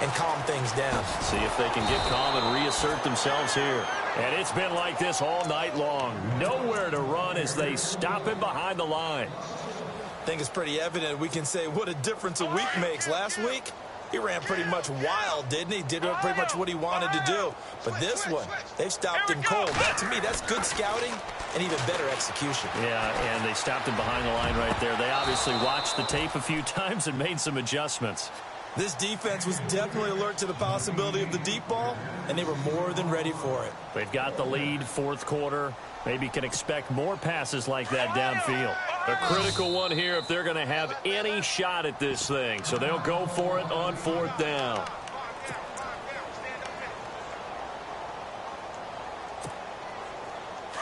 and calm things down. See if they can get calm and reassert themselves here. And it's been like this all night long. Nowhere to run as they stop him behind the line. I think it's pretty evident we can say what a difference a week makes. Last week, he ran pretty much wild, didn't he? Did pretty much what he wanted to do. But this one, they've stopped him cold. That, to me, that's good scouting and even better execution. Yeah, and they stopped him behind the line right there. They obviously watched the tape a few times and made some adjustments. This defense was definitely alert to the possibility of the deep ball, and they were more than ready for it. They've got the lead, 4th quarter. Maybe can expect more passes like that downfield. A critical one here if they're going to have any shot at this thing. So they'll go for it on 4th down.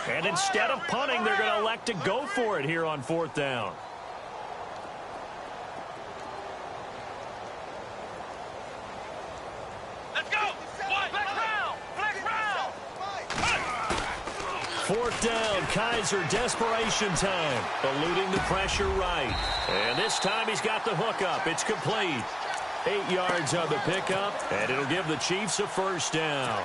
And instead of punting, they're going to elect to go for it here on 4th down. Let's go! Flex round! Flex round! 4th down, Kaiser, desperation time. Eluding the pressure right. And this time he's got the hook up. It's complete. 8 yards on the pickup, and it'll give the Chiefs a 1st down.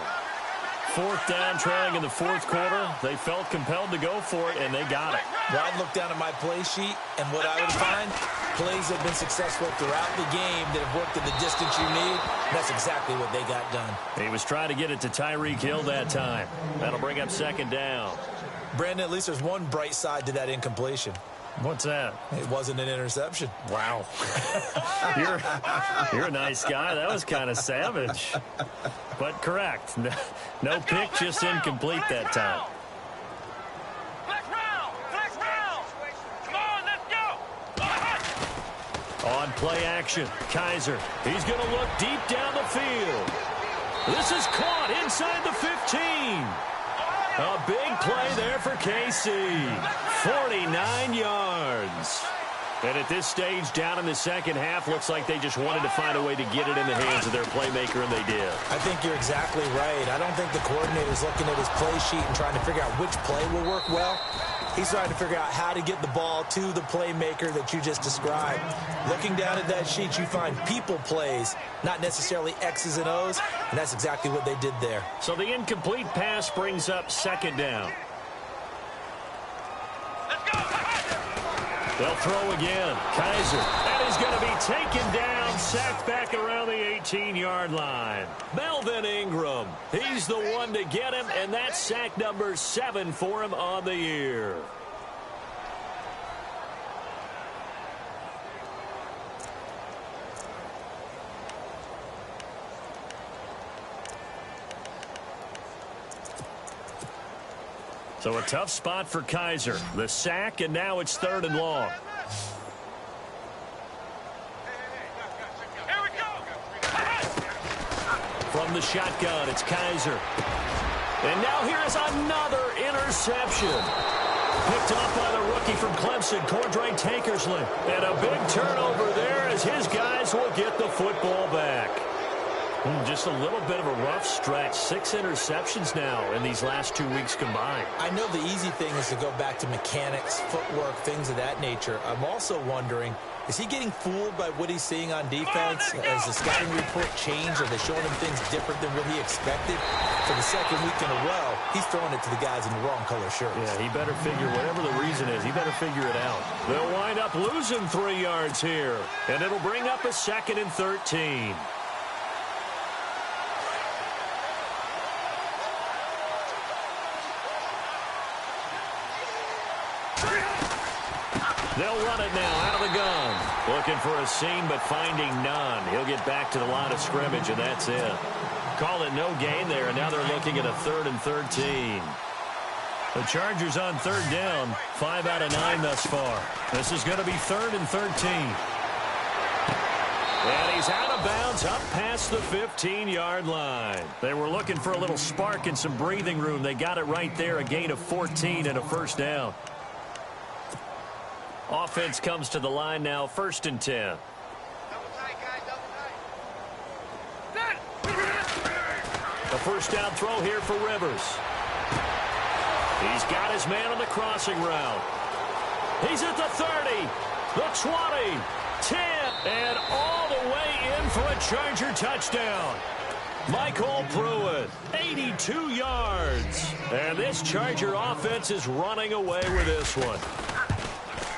4th down, trailing in the 4th quarter. They felt compelled to go for it, and they got it. Well, I'd look down at my play sheet, and what I would find, plays have been successful throughout the game that have worked in the distance you need. That's exactly what they got done. He was trying to get it to Tyreek Hill that time. That'll bring up 2nd down. Brandon, at least there's one bright side to that incompletion. What's that? It wasn't an interception. Wow. You're a nice guy. That was kind of savage. But correct. No pick, just incomplete that time. Flex round! Flex round! Come on, let's go! On play action, Kaiser. He's going to look deep down the field. This is caught inside the 15. A big play there for KC. 49 yards. And at this stage, down in the 2nd half, looks like they just wanted to find a way to get it in the hands of their playmaker, and they did. I think you're exactly right. I don't think the coordinator's looking at his play sheet and trying to figure out which play will work well. He's trying to figure out how to get the ball to the playmaker that you just described. Looking down at that sheet, you find people plays, not necessarily X's and O's, and that's exactly what they did there. So the incomplete pass brings up 2nd down. Let's go! They'll throw again. Kaiser. And he's going to be taken down, sacked back around the 18-yard line. Melvin Ingram. He's the one to get him, and that's sack number 7 for him on the year. So a tough spot for Kaiser. The sack, and now it's 3rd and long. Here we go! From the shotgun, it's Kaiser. And now here's another interception. Picked off by the rookie from Clemson, Cordray Tankersley. And a big turnover there as his guys will get the football back. Just a little bit of a rough stretch. 6 interceptions now in these last 2 weeks combined. I know the easy thing is to go back to mechanics, footwork, things of that nature. I'm also wondering, is he getting fooled by what he's seeing on defense? Has the scouting report changed? Are they showing him things different than what he expected? For the second week in a row, he's throwing it to the guys in the wrong color shirts. Yeah, he better figure, whatever the reason is, he better figure it out. They'll wind up losing 3 yards here, and it'll bring up a 2nd and 13. They'll run it now out of the gun. Looking for a seam, but finding none. He'll get back to the line of scrimmage, and that's it. Call it no gain there, and now they're looking at a 3rd and 13. The Chargers on 3rd down, 5 out of 9 thus far. This is going to be 3rd and 13. And he's out of bounds up past the 15-yard line. They were looking for a little spark and some breathing room. They got it right there, a gain of 14 and a 1st down. Offense comes to the line now, 1st and 10. Double tight, guys, double tight. A 1st down throw here for Rivers. He's got his man on the crossing route. He's at the 30, the 20, 10, and all the way in for a Charger touchdown. Michael Pruitt, 82 yards. And this Charger offense is running away with this one.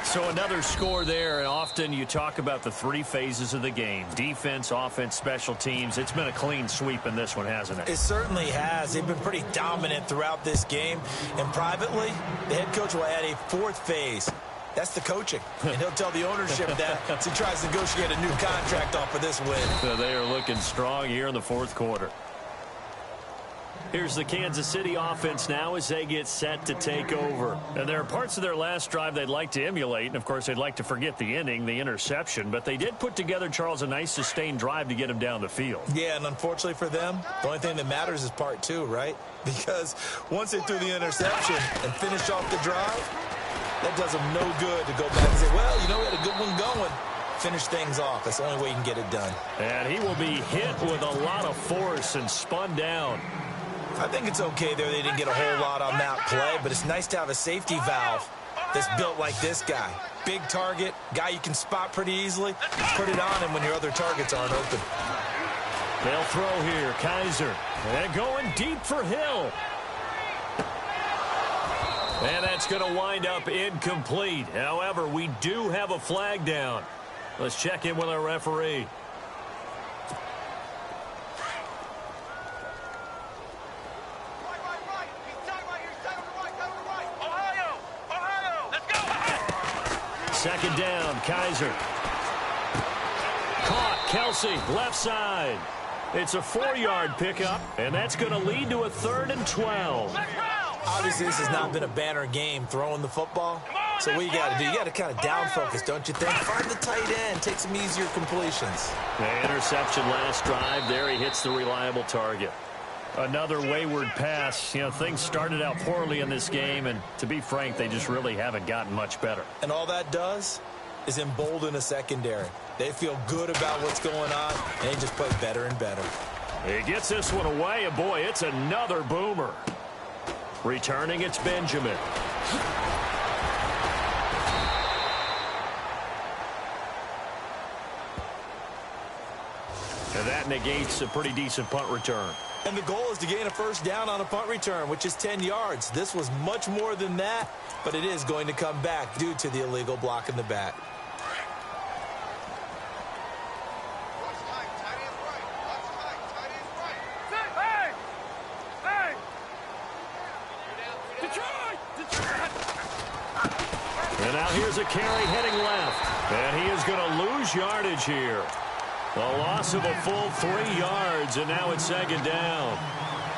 So another score there, and often you talk about the 3 phases of the game. Defense, offense, special teams. It's been a clean sweep in this one, hasn't it? It certainly has. They've been pretty dominant throughout this game. And privately, the head coach will add a 4th phase. That's the coaching. And he'll tell the ownership that as he tries to negotiate a new contract off of this win. So they are looking strong here in the 4th quarter. Here's the Kansas City offense now as they get set to take over. And there are parts of their last drive they'd like to emulate. And, of course, they'd like to forget the ending, the interception. But they did put together, Charles, a nice sustained drive to get him down the field. Yeah, and unfortunately for them, the only thing that matters is part 2, right? Because once they threw the interception and finished off the drive, that does them no good to go back and say, well, you know, we had a good one going. Finish things off. That's the only way you can get it done. And he will be hit with a lot of force and spun down. I think it's okay there. They didn't get a whole lot on that play, but it's nice to have a safety valve that's built like this guy. Big target, guy you can spot pretty easily. Put it on him when your other targets aren't open. They'll throw here. Kaiser. And going deep for Hill. And that's going to wind up incomplete. However, we do have a flag down. Let's check in with our referee. Second down, Kaiser. Caught, Kelsey, left side. It's a 4-yard pickup, and that's going to lead to a 3rd and 12. Obviously, this has not been a banner game throwing the football. So what you got to do, you got to kind of down focus, don't you think? Find the tight end, take some easier completions. The interception last drive. There he hits the reliable target. Another wayward pass. You know, things started out poorly in this game, and to be frank, they just really haven't gotten much better. And all that does is embolden a secondary. They feel good about what's going on, and they just play better and better. He gets this one away, and boy, it's another boomer. Returning, it's Benjamin. And that negates a pretty decent punt return. And the goal is to gain a 1st down on a punt return, which is 10 yards. This was much more than that, but it is going to come back due to the illegal block in the back. And now here's a carry heading left. And he is going to lose yardage here. A loss of a full 3 yards, and now it's 2nd down.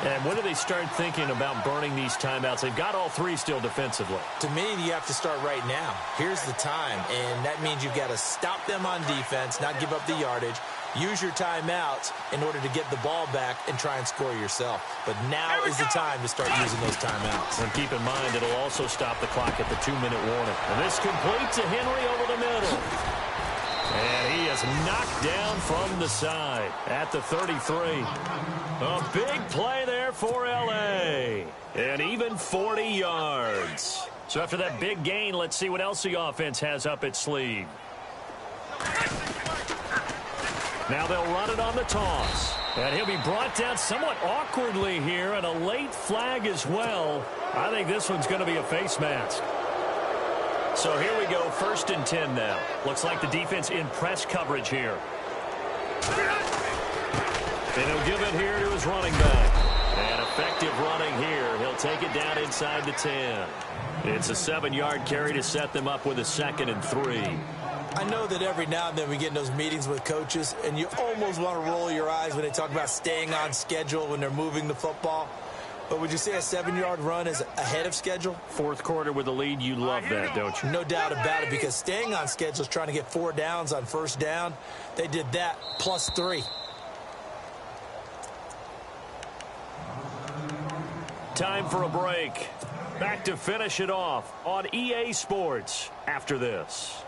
And when do they start thinking about burning these timeouts? They've got all 3 still defensively. To me, you have to start right now. Here's the time, and that means you've got to stop them on defense, not give up the yardage, Use your timeouts in order to get the ball back and try and score yourself. But now is the time to start using those timeouts. And keep in mind, it'll also stop the clock at the 2-minute warning. And this complete to Henry over the middle. And he is knocked down from the side at the 33. A big play there for L.A. And even 40 yards. So after that big gain, let's see what else the offense has up its sleeve. Now they'll run it on the toss. And he'll be brought down somewhat awkwardly here, and a late flag as well. I think this one's going to be a face mask. So here we go, 1st and 10 now. Looks like the defense in press coverage here. And he'll give it here to his running back. And effective running here. He'll take it down inside the 10. It's a 7-yard carry to set them up with a 2nd and 3. I know that every now and then we get in those meetings with coaches, and you almost want to roll your eyes when they talk about staying on schedule when they're moving the football. But would you say a 7-yard run is ahead of schedule? 4th quarter with the lead, you love that, don't you? No doubt about it, because staying on schedule is trying to get 4 downs on 1st down. They did that plus 3. Time for a break. Back to finish it off on EA Sports after this.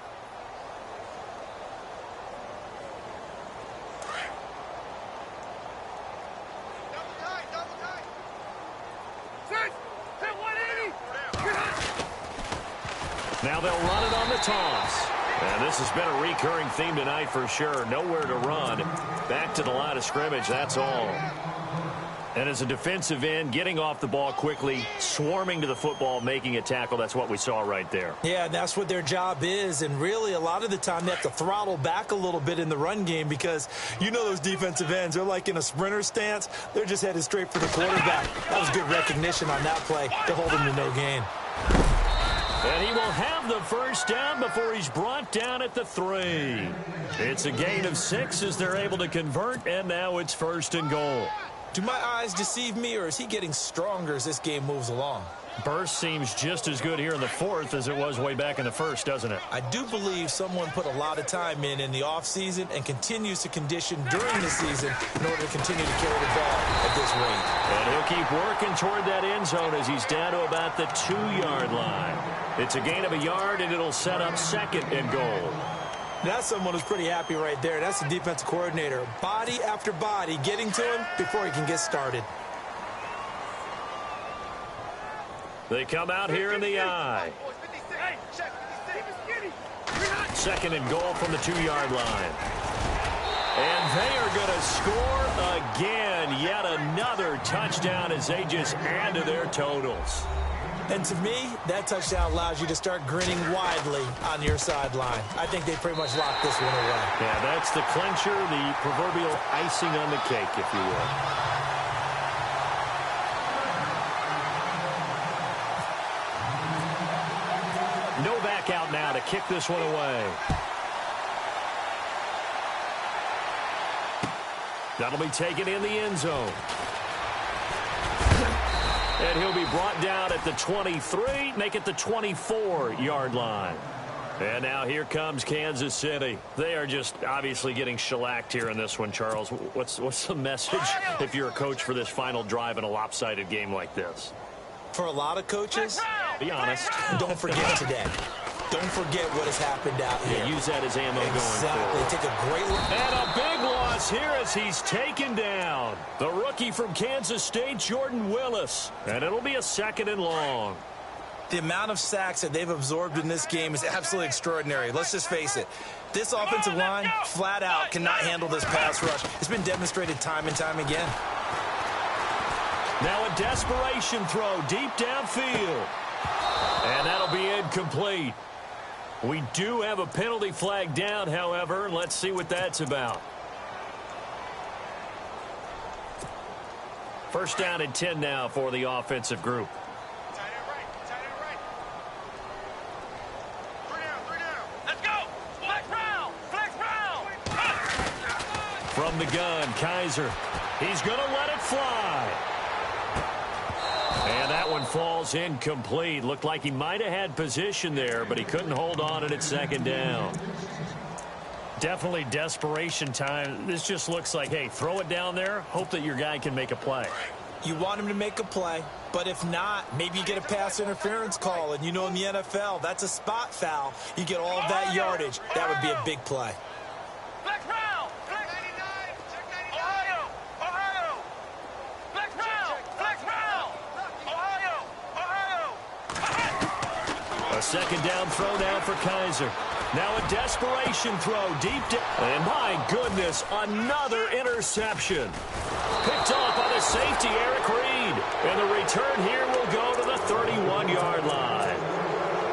Now they'll run it on the toss. And this has been a recurring theme tonight for sure. Nowhere to run. Back to the line of scrimmage, that's all. And as a defensive end, getting off the ball quickly, swarming to the football, making a tackle, that's what we saw right there. Yeah, that's what their job is. And really, a lot of the time, they have to throttle back a little bit in the run game because you know those defensive ends, they're like in a sprinter stance. They're just headed straight for the quarterback. That was good recognition on that play to hold him to no gain. And he will have the 1st down before he's brought down at the 3. It's a gain of 6 as they're able to convert, and now it's 1st and goal. Do my eyes deceive me, or is he getting stronger as this game moves along? Burst seems just as good here in the 4th as it was way back in the 1st, doesn't it? I do believe someone put a lot of time in the offseason and continues to condition during the season in order to continue to carry the ball at this rate. And he'll keep working toward that end zone as he's down to about the 2-yard line. It's a gain of 1 yard, and it'll set up 2nd and goal. That's someone who's pretty happy right there. That's the defensive coordinator. Body after body getting to him before he can get started. They come out here in the I. 2nd and goal from the 2-yard line. And they are going to score again. Yet another touchdown as they just add to their totals. And to me, that touchdown allows you to start grinning widely on your sideline. I think they pretty much locked this one away. Yeah, that's the clincher, the proverbial icing on the cake, if you will. No back out now to kick this one away. That'll be taken in the end zone. And he'll be brought down at the 23, make it the 24-yard line. And now here comes Kansas City. They are just obviously getting shellacked here in this one, Charles. What's the message if you're a coach for this final drive in a lopsided game like this? For a lot of coaches, be honest. Don't forget today. Don't forget what has happened out here. Yeah, use that as ammo going forward. Take a great look. And a big loss here as he's taken down. The rookie from Kansas State, Jordan Willis. And it'll be a 2nd and long. The amount of sacks that they've absorbed in this game is absolutely extraordinary. Let's just face it. This offensive line, flat out, cannot handle this pass rush. It's been demonstrated time and time again. Now a desperation throw deep downfield. And that'll be incomplete. We do have a penalty flag down, however, and let's see what that's about. 1st down and 10 now for the offensive group. Tight end right. Tight end right. 3 down. Let's go. Flex Brown. Flex Brown. From the gun, Kaiser. He's going to let it fly. And that one falls incomplete. Looked like he might have had position there, but he couldn't hold on, and it's 2nd down. Definitely desperation time. This just looks like, hey, throw it down there, hope that your guy can make a play. You want him to make a play, but if not, maybe you get a pass interference call, and you know in the NFL, that's a spot foul. You get all of that yardage. That would be a big play. Black Brown! Black 99! Check 99! Ohio! Ohio! Black Brown! Black Brown! Ohio! Ohio! A second down throw now for Kaiser. Now a desperation throw deep down. And my goodness, another interception. Picked off by the safety, Eric Reed. And the return here will go to the 31-yard line.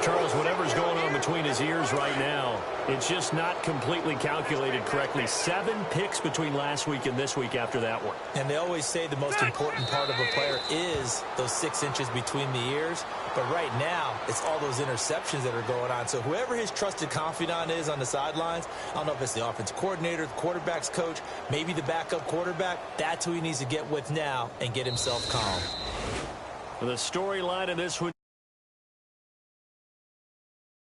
Charles, whatever's going on between his ears right now, it's just not completely calculated correctly. 7 picks between last week and this week after that one. And they always say the most important part of a player is those 6 inches between the ears. But right now, it's all those interceptions that are going on. So whoever his trusted confidant is on the sidelines, I don't know if it's the offensive coordinator, the quarterback's coach, maybe the backup quarterback, that's who he needs to get with now and get himself calm. The storyline in this one.